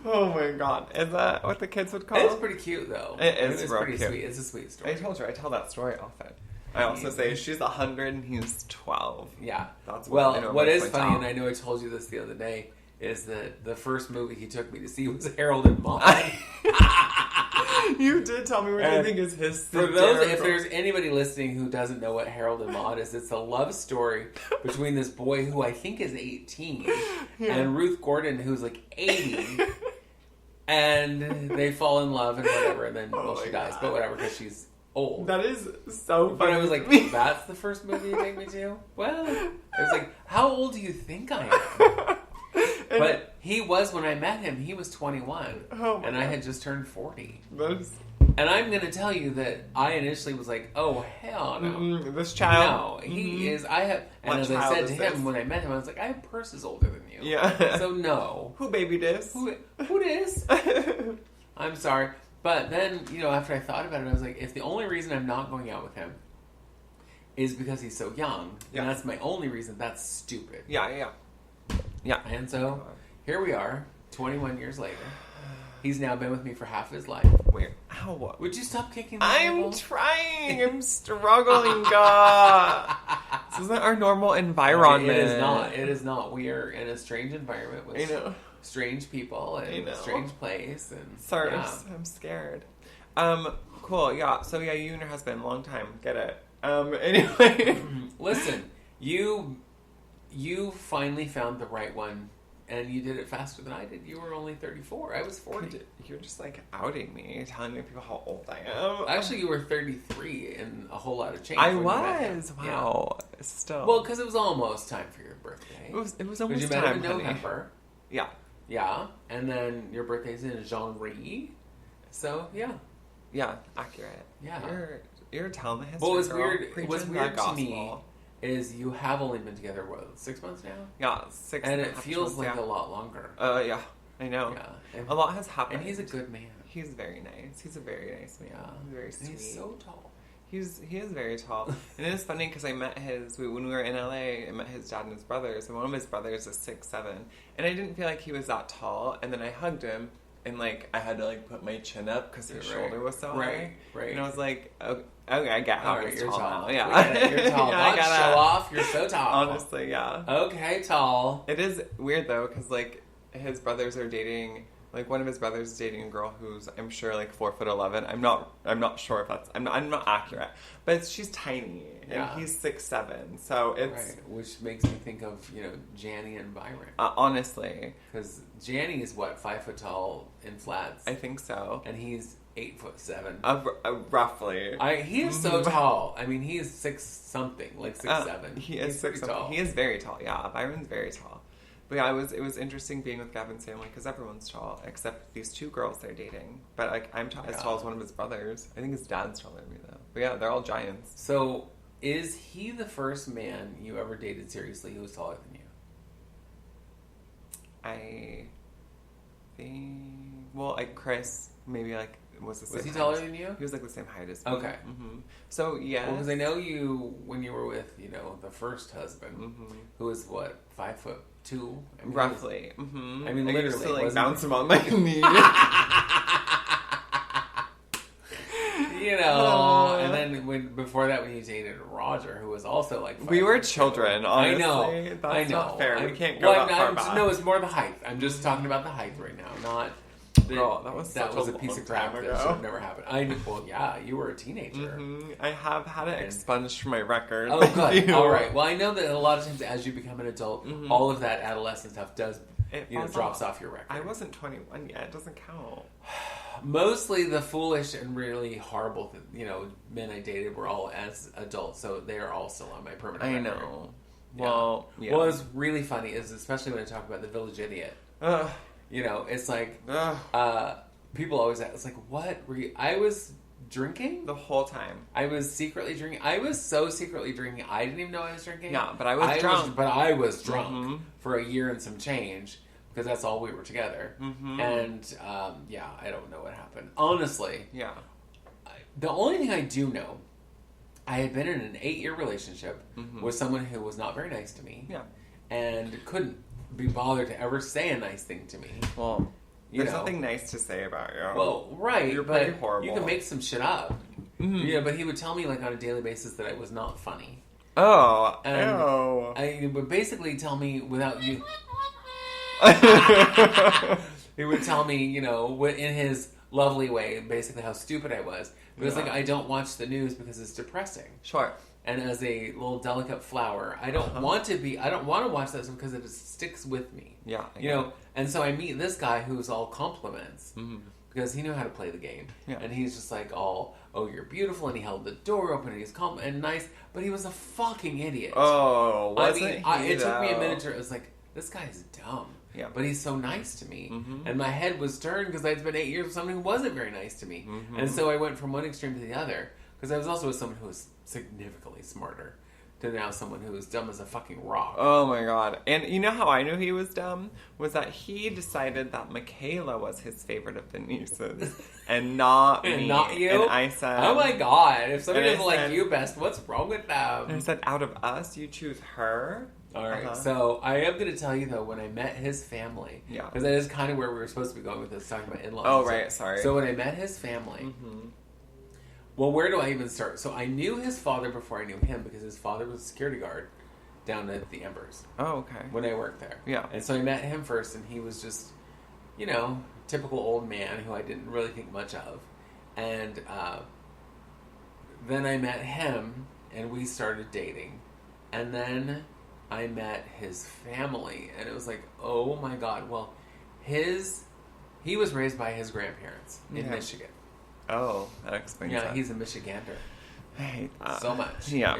Oh my God. Is that what the kids would call It's pretty cute, though. It's real pretty cute. sweet. It's a sweet story. I told her, I tell that story often. I also say she's 100 and he's 12. Yeah. That's well, I know what is point funny, out. and I know I told you this the other day, is that the first movie he took me to see was Harold and Maude. You did tell me what you think is his. For those, if there's anybody listening who doesn't know what Harold and Maude is, it's a love story between this boy who I think is 18 and Ruth Gordon who's like 80. And they fall in love and whatever, and then she dies. But whatever, because she's old. That is so funny. But I was like, that's the first movie you take me to? Well, I was like, how old do you think I am? But he was, when I met him, he was 21. Oh my and I God. had just turned 40. That is... And I'm going to tell you that I initially was like, oh, hell no. This child. No, he is, and What as I child said is to this? him when I met him, I was like, I have purses older than you. Yeah. So no. Who baby this? Who this? I'm sorry. But then, after I thought about it, I was like, if the only reason I'm not going out with him is because he's so young, and that's my only reason, that's stupid. Yeah. And so, here we are, 21 years later. He's now been with me for half his life. Wait, ow. Would you stop kicking the I'm table? trying. I'm struggling, God. This isn't our normal environment. It is not. It is not. We are in a strange environment with I know. strange people and a strange place. And Sorry, yeah. I'm scared. Cool. Yeah. So yeah, you and your husband, long time. Get it. Anyway. Listen, you finally found the right one. And you did it faster than I did. You were only 34. I was 40. You're just like outing me, telling me people how old I am. Actually, you were 33 and a whole lot of change. I when you met him. was. Wow. Yeah. Still. Well, because it was almost time for your birthday. It was Because almost you met time, him in honey. November. Yeah. Yeah. And then your birthday's in Janvier. So, yeah. Yeah. Accurate. Yeah. You're telling the history. What was girl. weird? Preaching What's that weird to gospel. me is you have only been together, 6 months now? Yeah, 6 And and it feels like a lot longer. Yeah, I know. Yeah. A lot has happened. And he's a good man. He's very nice. He's a very nice man. Yeah. He's very sweet. And he's so tall. He is very tall. And it is funny because I met when we were in LA, I met his dad and his brothers, and one of his brothers is 6'7", and I didn't feel like he was that tall, and then I hugged him, and like I had to like put my chin up because his shoulder was so high. Right. And I was like, okay, I get how he's you're tall now. We Yeah. get it. You're tall. Yeah, I Don't gotta- show off. You're so tall. Honestly, yeah. Okay, tall. It is weird though, because like his brothers are dating. Like one of his brothers is dating a girl who's I'm sure like 4'11". I'm not sure if that's I'm not accurate, but she's tiny and he's 6'7". So it's right, which makes me think of Janny and Byron. Honestly, because Janny is 5 foot tall in flats. I think so, and he's 8'7". Roughly. He is so tall. I mean, he is 6 something, like 6'7". He is 6 something. He is very tall. Yeah, Byron's very tall. But yeah, it was interesting being with Gavin's family because everyone's tall except these two girls they're dating. But like I'm as tall as one of his brothers. I think his dad's taller than me though. But yeah, they're all giants. So is he the first man you ever dated seriously who was taller than you? I think like Chris maybe like was the same. Was he height. taller than you? He was like the same height as me. Okay. Mm-hmm. So yeah. Well, because I know you when you were with the first husband, who was 5'2". I mean, roughly. Mm-hmm. I mean, I literally, used to like wasn't bounce him on my knee. and then when before that when you dated Roger, who was also like 5 We were years children, old. honestly. I know. That's not fair. We can't go that far back. No, it's more the height. I'm just talking about the height right now, not. Girl, that was a piece of crap that should have never happened. Well, yeah, you were a teenager. Mm-hmm. I have had it expunged from my record. Oh, good. All right. Well, I know that a lot of times as you become an adult, all of that adolescent stuff drops off your record. I wasn't 21 yet. It doesn't count. Mostly the foolish and really horrible, men I dated were all as adults, so they are all still on my permanent record. I know. Yeah. Well, yeah. Well, what's really funny is, especially when I talk about the Village Idiot. It's like, people always ask, it's like, what were you? I was drinking? The whole time. I was secretly drinking. I was so secretly drinking, I didn't even know I was drinking. Yeah, but I was drunk. I was drunk for a year and some change, because that's all we were together. Mm-hmm. And, I don't know what happened. Honestly. Yeah. The only thing I do know, I had been in an 8-year relationship with someone who was not very nice to me. Yeah. And couldn't be bothered to ever say a nice thing to me. Well, there's nothing nice to say about you. Well, right. You're pretty horrible. You can make some shit up. Mm-hmm. But he would tell me, like, on a daily basis that I was not funny. Oh. And he would basically tell me without you... He would tell me, in his lovely way, basically how stupid I was. It was like, I don't watch the news because it's depressing. Sure. And as a little delicate flower, I don't want to watch that because it sticks with me. Yeah. And so I meet this guy who's all compliments because he knew how to play the game. Yeah. And he's just like oh, you're beautiful. And he held the door open and he's calm and nice, but he was a fucking idiot. Oh, it took me a minute to, it was like, this guy's dumb. Yeah. But he's so nice to me. Mm-hmm. And my head was turned because I'd spent 8 years with someone who wasn't very nice to me. Mm-hmm. And so I went from one extreme to the other. Because I was also with someone who was significantly smarter to now someone who was dumb as a fucking rock. Oh my god. And you know how I knew he was dumb? Was that he decided that Michaela was his favorite of the nieces. And not me. And not you? And I said... Oh my god. If somebody doesn't like you best, what's wrong with them? And I said, out of us, you choose her? Alright, so I am going to tell you though, when I met his family, because that is kind of where we were supposed to be going with this, talking about in-laws. Oh, right, sorry. So when I met his family, well, where do I even start? So I knew his father before I knew him, because his father was a security guard down at the Embers. Oh, okay. When I worked there. Yeah. And so I met him first, and he was just, typical old man who I didn't really think much of. And then I met him, and we started dating. And then I met his family, and it was like, oh my god. Well, he was raised by his grandparents in Michigan. Oh, that explains that. Yeah, he's a Michigander. I hate that. So much. Yeah.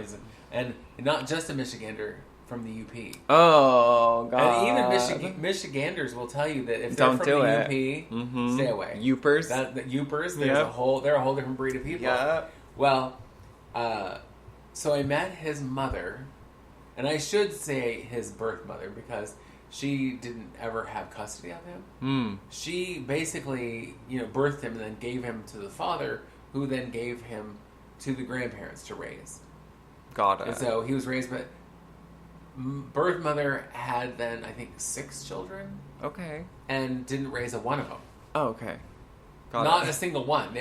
And not just a Michigander, from the UP. Oh, God. And even Michiganders will tell you that if they're from the UP, stay away. Youpers. The Youpers, they're a whole different breed of people. Yeah. Well, so I met his mother, and I should say his birth mother, because she didn't ever have custody of him. She basically, birthed him and then gave him to the father, who then gave him to the grandparents to raise. Got it. And so he was raised, but birth mother had then, I think, 6 children. Okay. And didn't raise one of them. Oh, okay. Not a single one.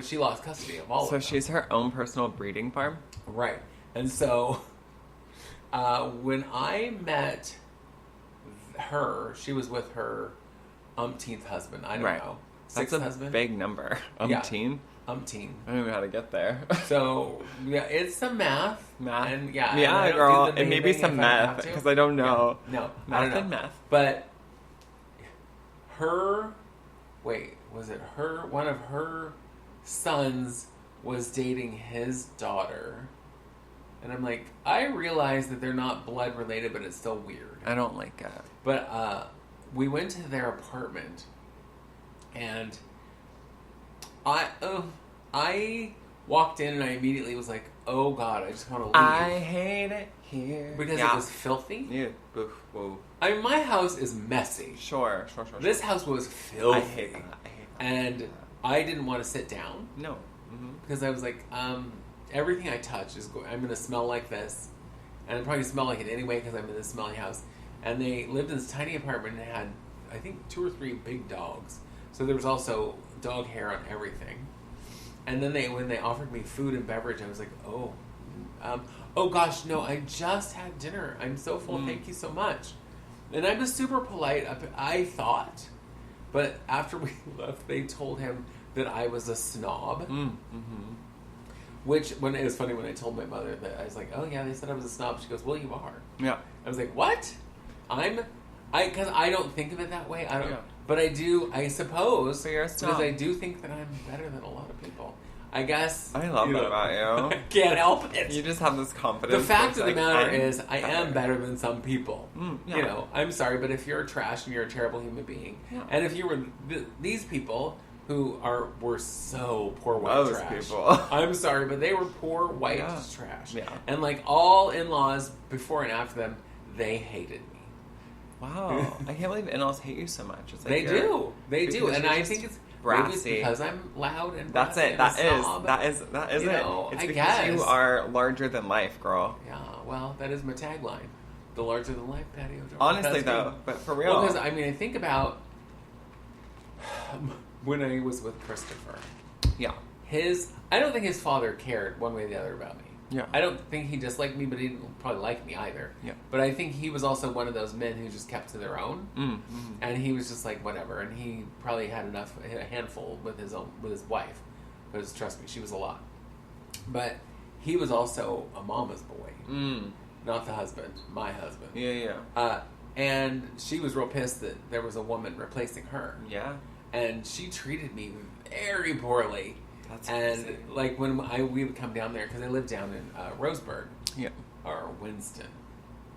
She lost custody of all of them. So she's her own personal breeding farm? Right. And so, when I met her, she was with her umpteenth husband. I don't know. That's a husband? big number. Umpteen? Yeah. Umpteen. I don't know how to get there. So, yeah, it's some math. Math? And yeah, girl. And maybe some meth, because I don't know. Yeah. No, math I don't know. And meth. But one of her sons was dating his daughter. And I'm like, I realize that they're not blood related, but it's still weird. I don't like it. But we went to their apartment, and I walked in and I immediately was like, oh God, I just want to leave. I hate it here. Because it was filthy. Yeah. Whoa. I mean, my house is messy. Sure. This house was filthy. I hate that. And I didn't want to sit down. No. Because I was like, everything I touch I'm going to smell like this. And I'd probably smell like it anyway because I'm in this smelly house. And they lived in this tiny apartment and had, I think, 2 or 3 big dogs. So there was also dog hair on everything. And then when they offered me food and beverage, I was like, oh gosh, no, I just had dinner. I'm so full. Thank you so much. And I'm just super polite. I thought, but after we left, they told him that I was a snob. Which, when it was funny when I told my mother that I was like, oh yeah, they said I was a snob. She goes, well, you are. Yeah. I was like, what? Because I don't think of it that way. I don't. Yeah. But I do. I suppose. So you're a snob. Because I do think that I'm better than a lot of people. I guess. I love that about you. I can't help it. You just have this confidence. The fact of the matter I'm is, I am better than some people. Yeah. You know, I'm sorry, but if you're trash and you're a terrible human being, and if you were these people who were so poor white Those trash, people. I'm sorry, but they were poor white trash. Yeah. And like all in-laws before and after them, they hated me. Wow. I can't believe in-laws hate you so much. It's like They do. And I think it's brassy. maybe it's because I'm loud and That's brassy it. and That is you it. know, It's I because guess. you are larger than life, girl. Yeah, well, that is my tagline. The larger than life patio. Honestly, though, but for real. Well, because, I mean, I think about when I was with Christopher. Yeah. I don't think his father cared one way or the other about me. Yeah. I don't think he disliked me, but he didn't probably like me either. Yeah. But I think he was also one of those men who just kept to their own. And he was just like, whatever. And he probably had a handful with his wife. Because trust me, she was a lot. But he was also a mama's boy. Not the husband, my husband. Yeah. And she was real pissed that there was a woman replacing her. Yeah. And she treated me very poorly. That's and crazy. like when we would come down there, because I lived down in Roseburg. Yeah. Or Winston.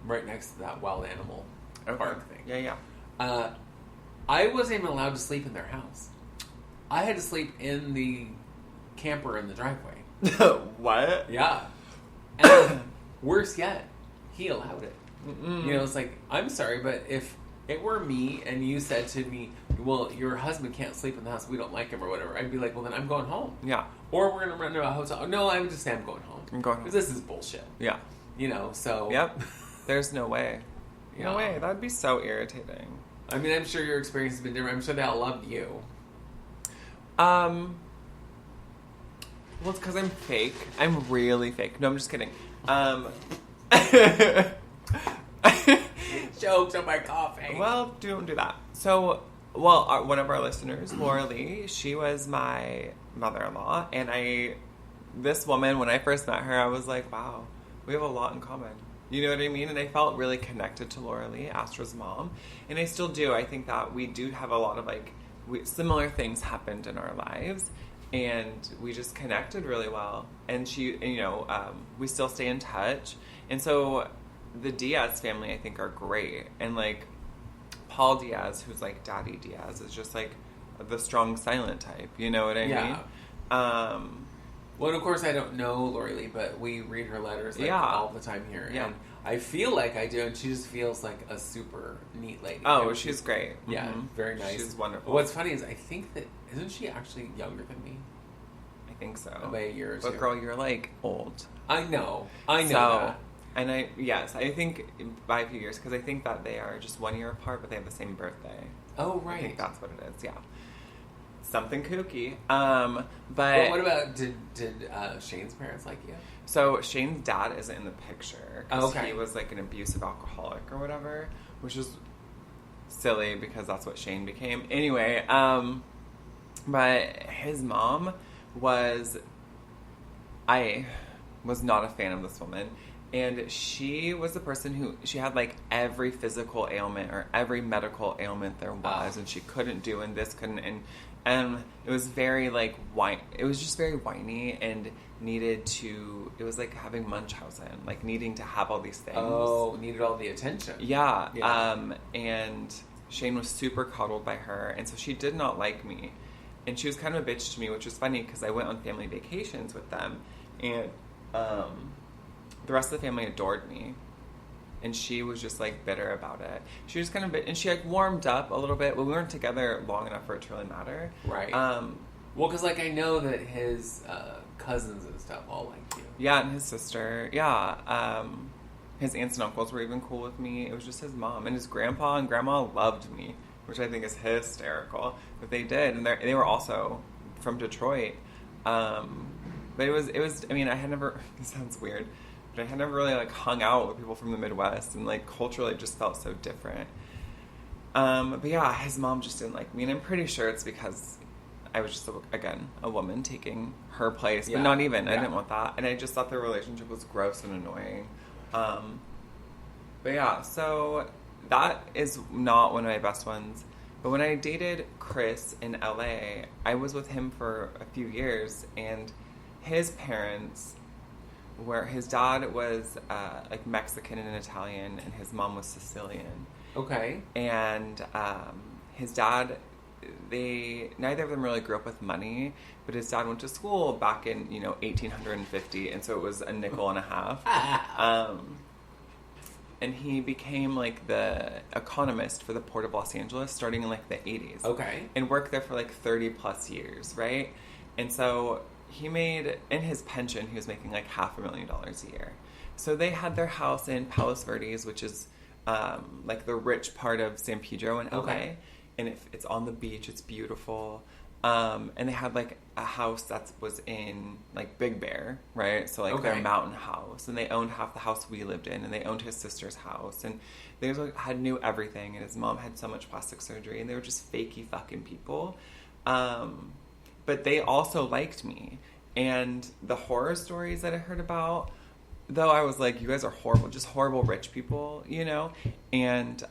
Right next to that wild animal park thing. Yeah. I wasn't even allowed to sleep in their house. I had to sleep in the camper in the driveway. What? Yeah. And worse yet, he allowed it. You know, it's like, I'm sorry, but if it were me and you said to me, well, your husband can't sleep in the house, we don't like him or whatever, I'd be like, well, then I'm going home. Yeah. Or we're going to rent a hotel. No, I would just say I'm going home. I'm going home. Because this is bullshit. Yeah. You know, so... Yep. There's no way. Yeah. No way. That would be so irritating. I mean, I'm sure your experience has been different. I'm sure they all loved you. Well, it's because I'm fake. I'm really fake. No, I'm just kidding. Jokes on my coffee. Well, don't do that. So, one of our listeners, Laura Lee, she was my mother-in-law, and this woman, when I first met her, I was like, wow, we have a lot in common. You know what I mean? And I felt really connected to Laura Lee, Astra's mom, and I still do. I think that we do have a lot of similar things happened in our lives, and we just connected really well. And we still stay in touch, and so the Diaz family, I think, are great. And Paul Diaz, who's Daddy Diaz, is just the strong silent type. You know what I mean? Well, and of course, I don't know Lori Lee, but we read her letters all the time here. Yeah. And I feel like I do, and she just feels like a super neat lady. Oh, she's great. Yeah, very nice. She's wonderful. What's funny is I think that, isn't she actually younger than me? I think so. By a year or two. But girl, you're old. I know that. And I think by a few years, because I think that they are just 1 year apart, but they have the same birthday. Oh, right. I think that's what it is, yeah. Something kooky. But what about, did Shane's parents like you? So Shane's dad isn't in the picture. Okay. He was an abusive alcoholic or whatever, which is silly because that's what Shane became. Anyway, but his mom I was not a fan of this woman. And she was the person who, she had every physical ailment or every medical ailment there was, and she couldn't do, and this couldn't, and it was very it was just very whiny and needed to, it was having Munchausen, needing to have all these things. Oh, needed all the attention. Yeah. And Shane was super coddled by her, and so she did not like me. And she was kind of a bitch to me, which was funny because I went on family vacations with them, and the rest of the family adored me, and she was just bitter about it. She was kind of and she warmed up a little bit, but we weren't together long enough for it to really matter. Right. Well, because I know that his cousins and stuff all liked you. Yeah, and his sister. Yeah. His aunts and uncles were even cool with me. It was just his mom, and his grandpa and grandma loved me, which I think is hysterical. But they did, and they were also from Detroit. But it was, I mean, I had never, this sounds weird, but I had never really, like, hung out with people from the Midwest, and, like, culturally it just felt so different. But yeah, his mom just didn't like me, and I'm pretty sure it's because I was just, again, a woman taking her place, but not even. I didn't want that, and I just thought their relationship was gross and annoying. But yeah, so that is not one of my best ones. But when I dated Chris in LA, I was with him for a few years, and his parents were, his dad was like Mexican and Italian, and his mom was Sicilian. Okay. And his dad, neither of them really grew up with money, but his dad went to school back in 1850, and so it was a nickel and a half. And he became like the economist for the Port of Los Angeles starting in like the 80s. Okay. And worked there for like 30 plus years, right? And so he made, in his pension, he was making like $500,000 a year. So they had their house in Palos Verdes, which is like the rich part of San Pedro in LA. Okay. And it's on the beach, it's beautiful. And they had like a house that was in like Big Bear, right? So like their mountain house, and they owned half the house we lived in, and they owned his sister's house, and they knew everything. And his mom had so much plastic surgery, and they were just fakey fucking people. But they also liked me, and the horror stories that I heard about, though, I was like, you guys are horrible, just horrible rich people, And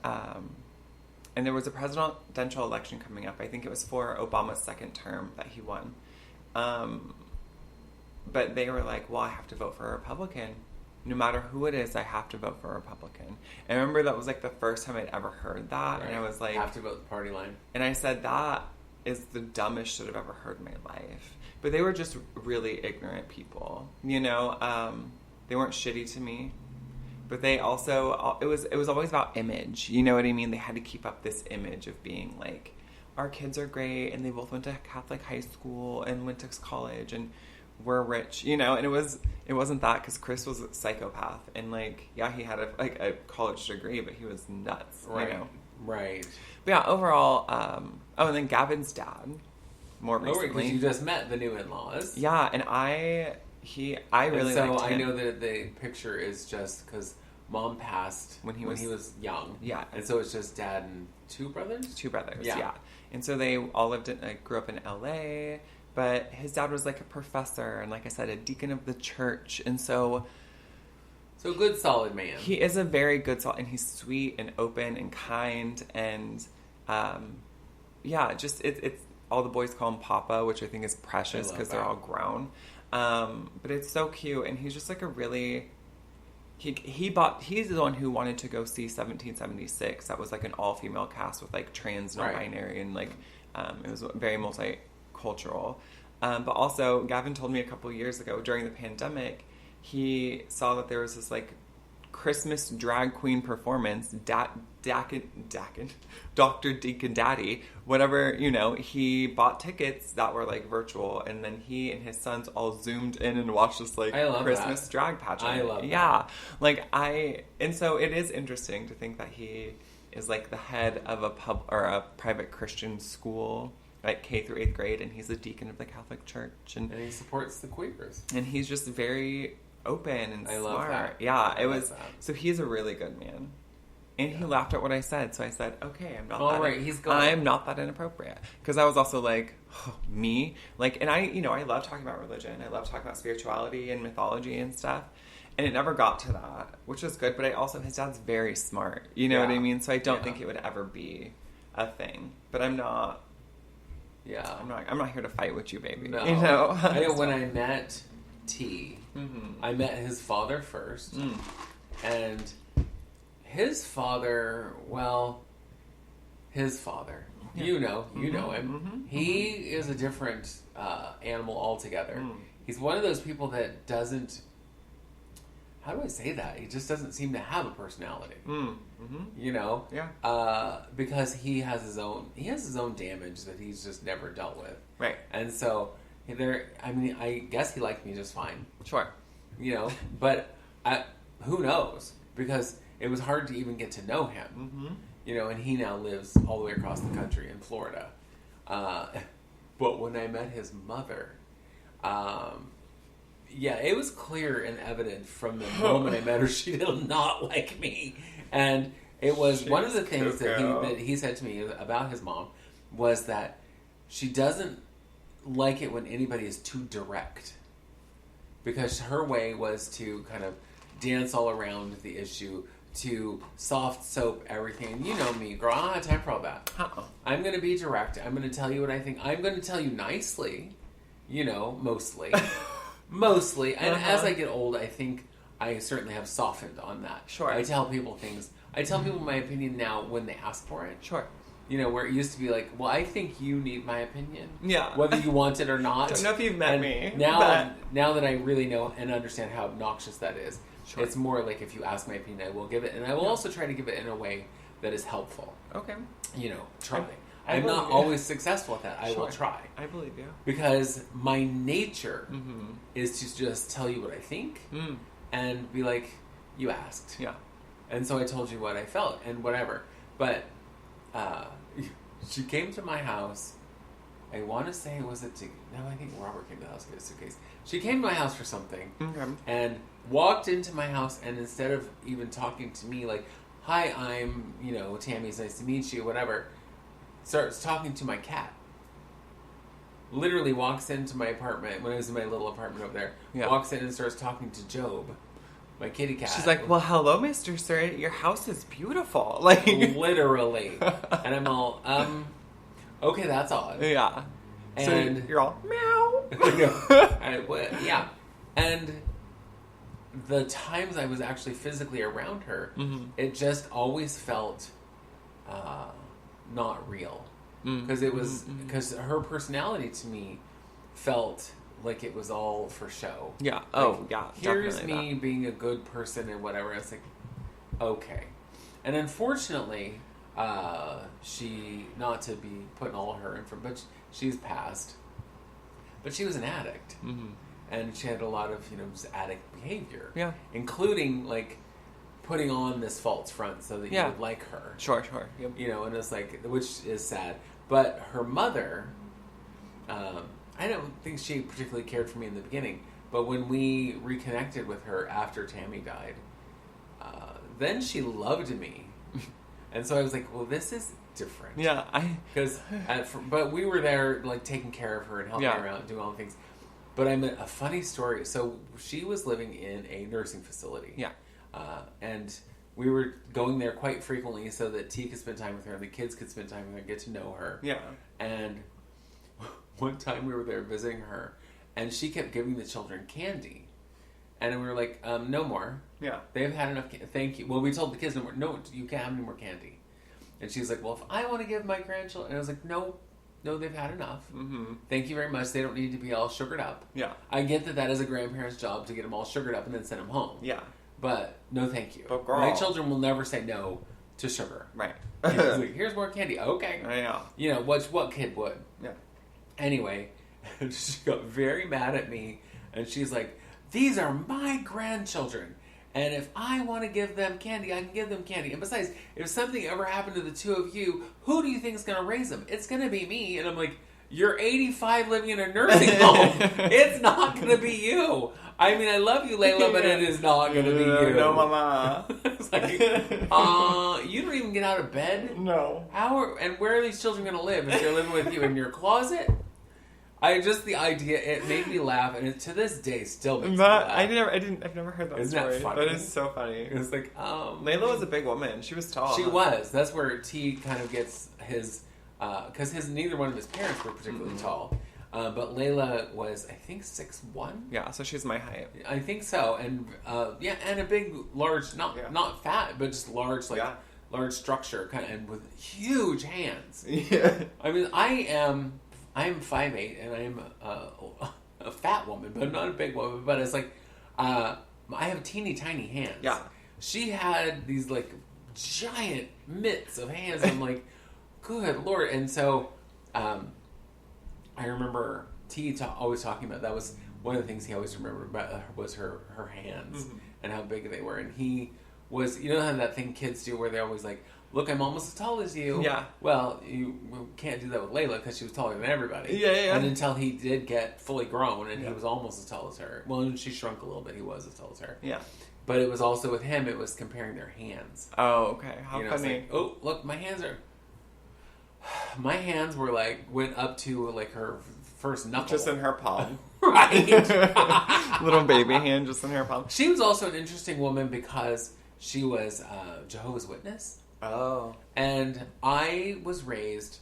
there was a presidential election coming up. I think it was for Obama's second term that he won. But they were like, well, I have to vote for a Republican. No matter who it is, I have to vote for a Republican. And I remember that was like the first time I'd ever heard that. Right. And I was like... Have to vote the party line. And I said, that is the dumbest shit I've ever heard in my life. But they were just really ignorant people. They weren't shitty to me. But they also, it was always about image, you know what I mean? They had to keep up this image of being like, our kids are great, and they both went to Catholic high school and went to college, and we're rich, and it wasn't that, because Chris was a psychopath, and like, yeah, he had a college degree, but he was nuts, Right. But yeah, overall, and then Gavin's dad, more recently. Because you just met the new in-laws. Yeah, and I really liked him. I know that the picture is just because Mom passed when he was young. Yeah. And so it's just dad and two brothers? Two brothers, yeah. And so they all grew up in LA, but his dad was like a professor and, like I said, a deacon of the church. And so... So a good, solid man. He is a very good, solid, and he's sweet and open and kind. And, just, it's all the boys call him Papa, which I think is precious because they're all grown. But it's so cute, and he's just like a really... He's the one who wanted to go see 1776. That was like an all-female cast with like trans, non-binary, and like it was very multicultural. But also, Gavin told me a couple years ago during the pandemic, he saw that there was this like Christmas drag queen performance, Dr. Deacon Daddy, whatever, he bought tickets that were like virtual, and then he and his sons all zoomed in and watched this like Christmas drag pageant. I love that. And so it is interesting to think that he is like the head of a a private Christian school, like K through 8th grade, and he's a deacon of the Catholic Church, and he supports the queers, and he's just very open and smart. Love that. Yeah, so he's a really good man. And he laughed at what I said, so I said, okay, I'm not that inappropriate. Because I was also like, me? Like, and I love talking about religion. I love talking about spirituality and mythology and stuff. And it never got to that, which was good. But his dad's very smart. You know what I mean? So I don't think it would ever be a thing. But I'm not... Yeah. I'm not here to fight with you, baby. No. I know when I met T, I met his father first. And... His father, you know him. He is a different animal altogether. He's one of those people that doesn't, how do I say that? He just doesn't seem to have a personality. Because he has his own damage that he's just never dealt with. Right. And so, I guess he liked me just fine. Sure. But who knows? Because it was hard to even get to know him, and he now lives all the way across the country in Florida. But when I met his mother, Yeah, it was clear and evident from the moment I met her she did not like me. And it was one of the things that he said to me about his mom was that she doesn't like it when anybody is too direct. Because her way was to kind of dance all around the issue, to soft soap everything. You know me, girl. I don't have time for all that. I'm going to be direct. I'm going to tell you what I think. I'm going to tell you nicely, mostly. Mostly. And as I get old, I think I certainly have softened on that. Sure. I tell people things. I tell people my opinion now when they ask for it. Sure. Where it used to be like, well, I think you need my opinion. Yeah. Whether you want it or not. Don't know if you've met me. Now that I really know and understand how obnoxious that is, sure. It's more like if you ask my opinion, I will give it. And I will also try to give it in a way that is helpful. Okay. Try. I'm not always successful at that. I will try. I believe you. Because my nature is to just tell you what I think and be like, you asked. Yeah. And so I told you what I felt and whatever. But she came to my house. I want to say, I think Robert came to the house to get a suitcase. She came to my house for something and walked into my house, and instead of even talking to me like, hi, I'm, Tammy, it's nice to meet you, whatever, starts talking to my cat. Literally walks into my apartment, when I was in my little apartment over there, walks in and starts talking to Job, my kitty cat. She's like, well, hello, Mr. Sir, your house is beautiful. Like, literally. And I'm all, okay, that's odd. Yeah. And so you're all, meow. Yeah. And the times I was actually physically around her, it just always felt not real. Because it was, because her personality to me felt like it was all for show. Yeah. Here's me being a good person and whatever. It's like, okay. And unfortunately, she, not to be putting all her in front, but she's passed. But she was an addict. And she had a lot of, just addict behavior. Yeah. Including, putting on this false front so that you would like her. Sure. Yep. And it's like, which is sad. But her mother, I don't think she particularly cared for me in the beginning. But when we reconnected with her after Tammy died, then she loved me. And so I was like, well, this is different. Yeah, but we were there, taking care of her and helping her out, doing all the things. But I met a funny story. So she was living in a nursing facility. Yeah. And we were going there quite frequently so that T could spend time with her and the kids could spend time with her and get to know her. Yeah. And one time we were there visiting her, and she kept giving the children candy. And we were like, no more. Yeah. They've had enough. Thank you. Well, we told the kids, no, you can't have any more candy. And she's like, well, if I want to give my grandchildren... And I was like, no, they've had enough. Thank you very much. They don't need to be all sugared up. Yeah. I get that is a grandparent's job to get them all sugared up and then send them home. Yeah. But no thank you. But girl. My children will never say no to sugar. Right. Like, here's more candy. Okay. Yeah. What kid would? Yeah. Anyway, she got very mad at me, and she's like, these are my grandchildren, and if I want to give them candy, I can give them candy. And besides, if something ever happened to the two of you, who do you think is going to raise them? It's going to be me. And I'm like, you're 85 living in a nursing home. It's not going to be you. I mean, I love you, Layla, but it is not going to be you. No, mama. It's like, you don't even get out of bed? No. And where are these children going to live if they're living with you in your closet? The idea, it made me laugh, and it, to this day, still makes me laugh. I've never heard that Isn't story. that funny? That is so funny. It's like, Layla was a big woman. She was tall. She was. That's where T kind of gets his, because neither one of his parents were particularly tall. But Layla was, I think, 6'1". Yeah, so she's my height. I think so, and and a big, large, not fat, but just large, large structure, kind of, and with huge hands. Yeah. I mean, I'm 5'8", and I am a fat woman, but not a big woman. But it's like, I have teeny tiny hands. Yeah. She had these giant mitts of hands. I'm like, good Lord. And so, I remember T always talking about, that was one of the things he always remembered about was her hands and how big they were. And he was, you know how that thing kids do where they're always like, look, I'm almost as tall as you. Yeah. Well, you can't do that with Layla because she was taller than everybody. Yeah. And until he did get fully grown and he was almost as tall as her. Well, when she shrunk a little bit, he was as tall as her. Yeah. But it was also with him, it was comparing their hands. Oh, okay. How It's funny. like, oh, look, my hands were like, went up to like her first knuckle. Just in her palm. Right. Little baby hand just in her palm. She was also an interesting woman because she was Jehovah's Witness. Oh. And I was raised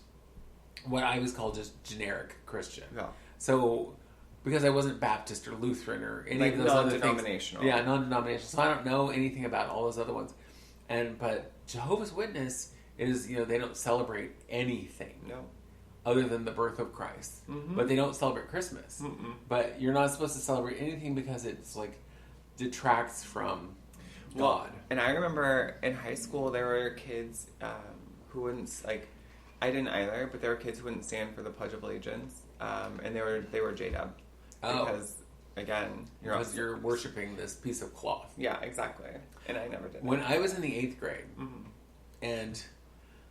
what I was called just generic Christian. Yeah. So, because I wasn't Baptist or Lutheran or any Like of those other things. non-denominational. Yeah, non-denominational. So I don't know anything about all those other ones. But Jehovah's Witness is, they don't celebrate anything. No. Other than the birth of Christ. Mm-hmm. But they don't celebrate Christmas. Mm-mm. But you're not supposed to celebrate anything because it's like detracts from God. And I remember in high school there were kids who wouldn't, like, I didn't either, but there were kids who wouldn't stand for the Pledge of Allegiance, and they were J-Dub. Because, again, you're worshiping this piece of cloth. Yeah, exactly. And I never did. When I was in the 8th grade, Mm-hmm. and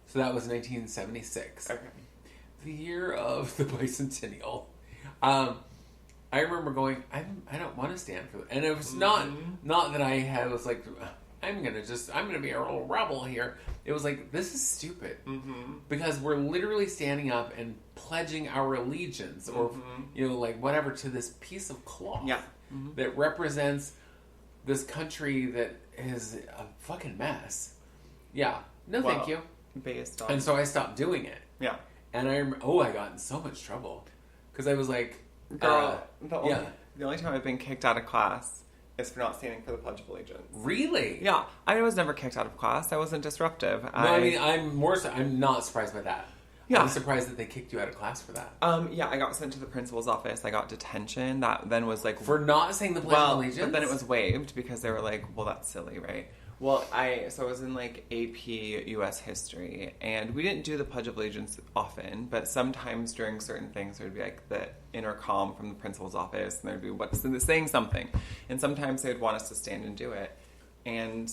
so that was 1976, Okay. the year of the bicentennial. I remember going, I don't want to stand for that. And it was not that I was like, I'm gonna be a little rebel here. It was like, this is stupid. Mm-hmm. Because we're literally standing up and pledging our allegiance or, like whatever to this piece of cloth that represents this country that is a fucking mess. Yeah. No, thank you. Based on... And so I stopped doing it. Yeah. And I got in so much trouble. Because I was like... Girl, the only time I've been kicked out of class is for not standing for the Pledge of Allegiance. Really? Yeah. I was never kicked out of class. I wasn't disruptive. No, I mean, I'm not surprised by that. Yeah. I'm surprised that they kicked you out of class for that. Yeah, I got sent to the principal's office. I got detention. That then was like... For not saying the Pledge of Allegiance? But then it was waived because they were like, well, that's silly, right? Well, I was in like AP U.S. history, and we didn't do the Pledge of Allegiance often, but sometimes during certain things there would be like the intercom from the principal's office, and there'd be saying something, and sometimes they'd want us to stand and do it. And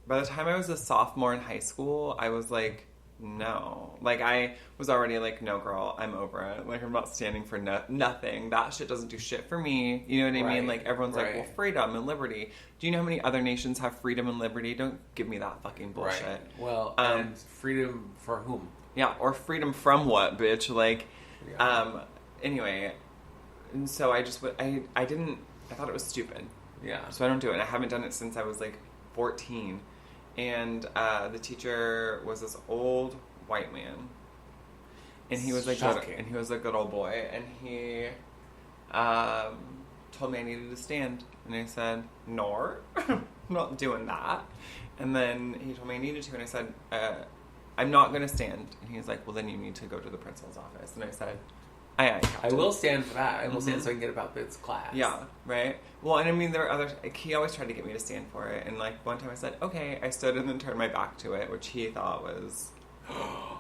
by the time I was a sophomore in high school, I was like, no. Like, I was already like, no, girl, I'm over it. Like, I'm not standing for nothing. That shit doesn't do shit for me. You know what I mean? Like, everyone's like, well, freedom and liberty. Do you know how many other nations have freedom and liberty? Don't give me that fucking bullshit. Right. Well, and freedom for whom? Yeah, or freedom from what, bitch? Like, anyway. And so I just, I thought it was stupid. Yeah. So I don't do it. And I haven't done it since I was like 14. And the teacher was this old white man, and he was like a good old boy, and he told me I needed to stand, and I said, no, I'm not doing that. And then he told me I needed to, and I said, I'm not going to stand. And he was like, well, then you need to go to the principal's office. And I said, I will stand for that. I will stand so I can get about this class. Yeah, right? Well, and I mean, there were others. Like, he always tried to get me to stand for it. And, like, one time I said, okay. I stood and then turned my back to it, which he thought was...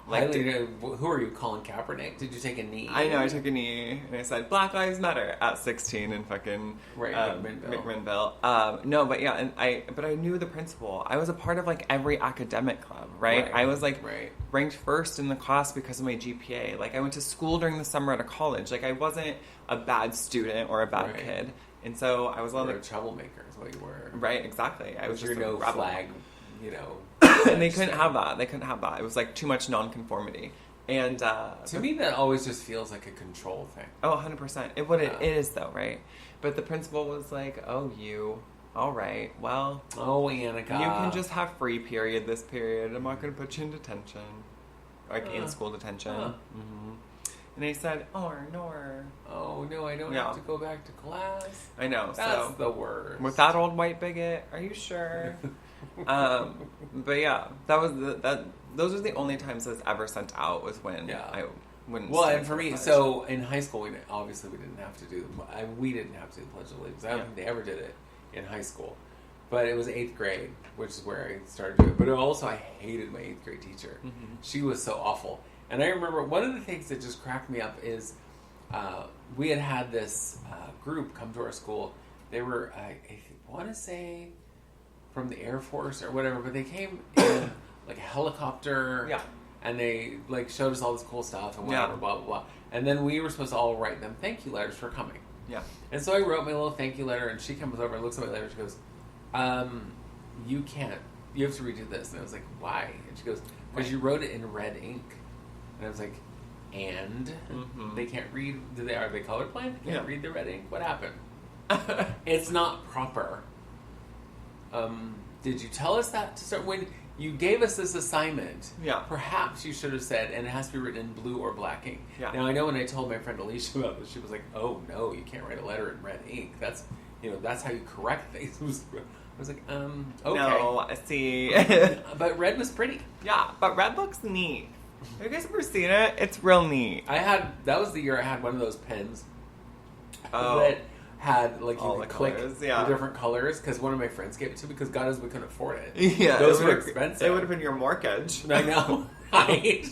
like, who are you, Colin Kaepernick? Did you take a knee? I know, I took a knee. And I said, Black Lives Matter at 16 in fucking... McMinnville. No, but yeah, and I knew the principal. I was a part of, like, every academic club, right? I was, like, ranked first in the class because of my GPA. Like, I went to school during the summer at a college. Like, I wasn't a bad student or a bad kid. And so I was a troublemaker is what you were. Right, exactly. I was just no rebel. Flag, you know. And they couldn't have that. It was like too much nonconformity. And to me, that always just feels like a control thing. Oh, 100%. It is though, right? But the principal was like, "Oh, you, all right? Well, Annika, you can just have free period this period. I'm not going to put you in detention, like in school detention." Mm-hmm. And they said, "Oh no, I don't have to go back to class." I know. That's the worst. With that old white bigot, are you sure? But yeah, those are the only times I was ever sent out was when I wouldn't. Well, and for me, so in high school, we didn't have to do the Pledge of Allegiance. I don't think they ever did it in high school, but it was 8th grade, which is where I started doing it. But also, I hated my 8th grade teacher. Mm-hmm. She was so awful. And I remember one of the things that just cracked me up is we had this group come to our school. They were, I want to say, from the Air Force or whatever, but they came in like a helicopter. Yeah. And they like showed us all this cool stuff and whatever, blah blah blah. And then we were supposed to all write them thank you letters for coming. Yeah. And so I wrote my little thank you letter, and she comes over and looks at my letter. And she goes, "You can't. You have to redo this." And I was like, "Why?" And she goes, "Because you wrote it in red ink." And I was like, "And they can't read? Are they colorblind? They can't read the red ink? What happened? It's not proper. Did you tell us that to start when?" You gave us this assignment. Yeah. Perhaps you should have said, and it has to be written in blue or black ink. Yeah. Now I know when I told my friend Alicia about this, she was like, "Oh no, you can't write a letter in red ink. That's that's how you correct things." I was like, okay. No, see. But red was pretty. Yeah, but red looks neat. Have you guys ever seen it? It's real neat. That was the year I had one of those pens. Oh. That had like you all could the click colors, the yeah. different colors because one of my friends gave it to me because God knows we couldn't afford it. Yeah, those were expensive. It would have been your mortgage. I know, right?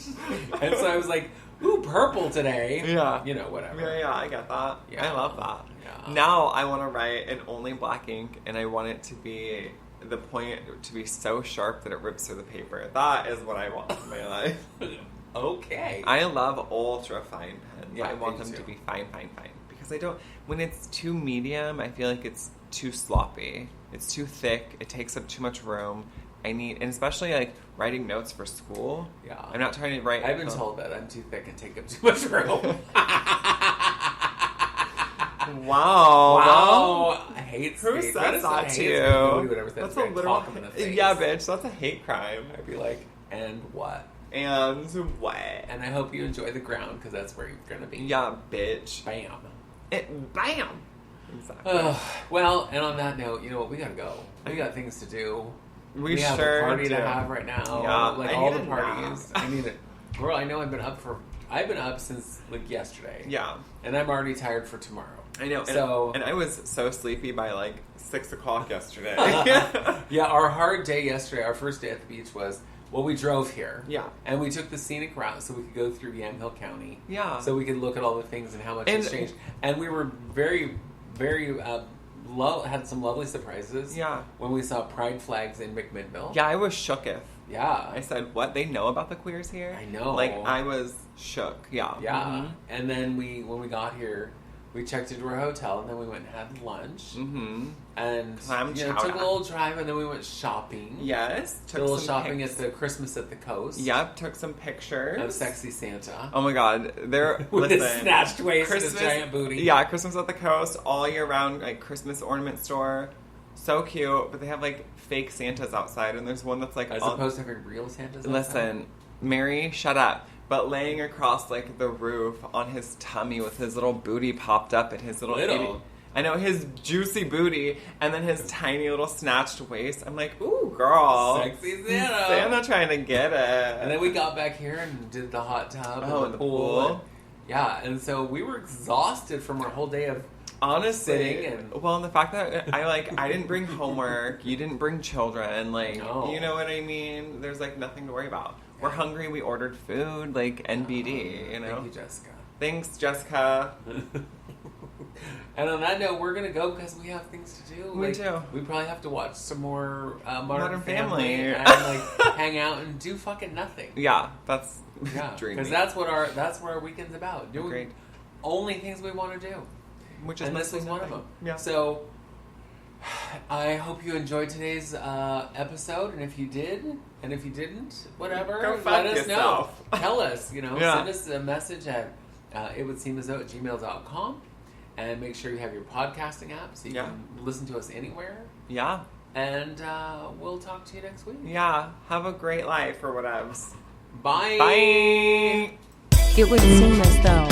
And so I was like, "Ooh, purple today." Yeah, whatever. Yeah, I get that. Yeah. I love that. Yeah. Now I want to write in only black ink, and I want it to be the point to be so sharp that it rips through the paper. That is what I want in my life. Okay. I love ultra fine pens. Yeah, I want me them too. to be fine. Because I don't, when it's too medium, I feel like it's too sloppy. It's too thick. It takes up too much room. And especially like writing notes for school. Yeah. I'm not trying to write. I've been told that I'm too thick and take up too much room. Wow. I hate Who speak. says that to you? Nobody would ever say That's that. a literal. Cock 'em in the face. Yeah, bitch. That's a hate crime. I'd be like, and what? And what? And I hope you enjoy the ground because that's where you're gonna be. Yeah, bitch. Bam. Bam. Exactly. Well, and on that note, you know what? We gotta go. We got things to do. We have sure a party do. to have right now. Yeah, like I all need the a parties. nap. I need it. Girl, I know I've been up since like yesterday. Yeah. And I'm already tired for tomorrow. I know. So and I was so sleepy by like 6 o'clock yesterday. yeah, our hard day yesterday, our first day at the beach was, well, we drove here. Yeah. And we took the scenic route so we could go through Yamhill County. Yeah. So we could look at all the things and how much it's changed. And we were very, very, had some lovely surprises. Yeah. When we saw pride flags in McMinnville. Yeah, I was shooketh. Yeah. I said, what? They know about the queers here? I know. Like, I was shook. Yeah. Yeah. Mm-hmm. And then when we got here, we checked into our hotel, and then we went and had lunch. Mm-hmm. And Clam took chowder. a little drive, and then we went shopping. Yes. Did a little shopping at the Christmas at the Coast. Yep. Took some pictures. Of sexy Santa. Oh my God. They're With listen, his snatched waist and his Christmas- giant booty. Yeah, Christmas at the Coast, all year round, like Christmas ornament store. So cute, but they have like fake Santas outside, and there's one that's like As opposed to having real Santas outside? Listen, Mary, shut up. But laying across like the roof on his tummy with his little booty popped up and his little I know, his juicy booty and then his tiny little snatched waist. I'm like, ooh, girl. Sexy Santa. Santa trying to get it. And then we got back here and did the hot tub and the pool. Yeah, and so we were exhausted from our whole day of honestly sitting and well, and the fact that I didn't bring homework, you didn't bring children, like No. you know what I mean? There's like nothing to worry about. We're hungry, we ordered food, like NBD, you know. Thank you, Jessica. Thanks, Jessica. And on that note, we're gonna go because we have things to do. We do. We probably have to watch some more Modern Family. and like hang out and do fucking nothing. Yeah, that's Yeah, dreamy. because that's what our weekend's about. Doing Agreed. only things we want to do, Which is and this mostly was one of nothing. them. Yeah. So I hope you enjoyed today's episode, and if you did, and if you didn't, whatever, Go let fuck us yourself. know. Tell us, you know, Yeah. send us a message at itwouldseemasthough@gmail.com, and make sure you have your podcasting app so you can listen to us anywhere. Yeah. And we'll talk to you next week. Yeah. Have a great life or whatevs. Bye. Bye. It would seem as though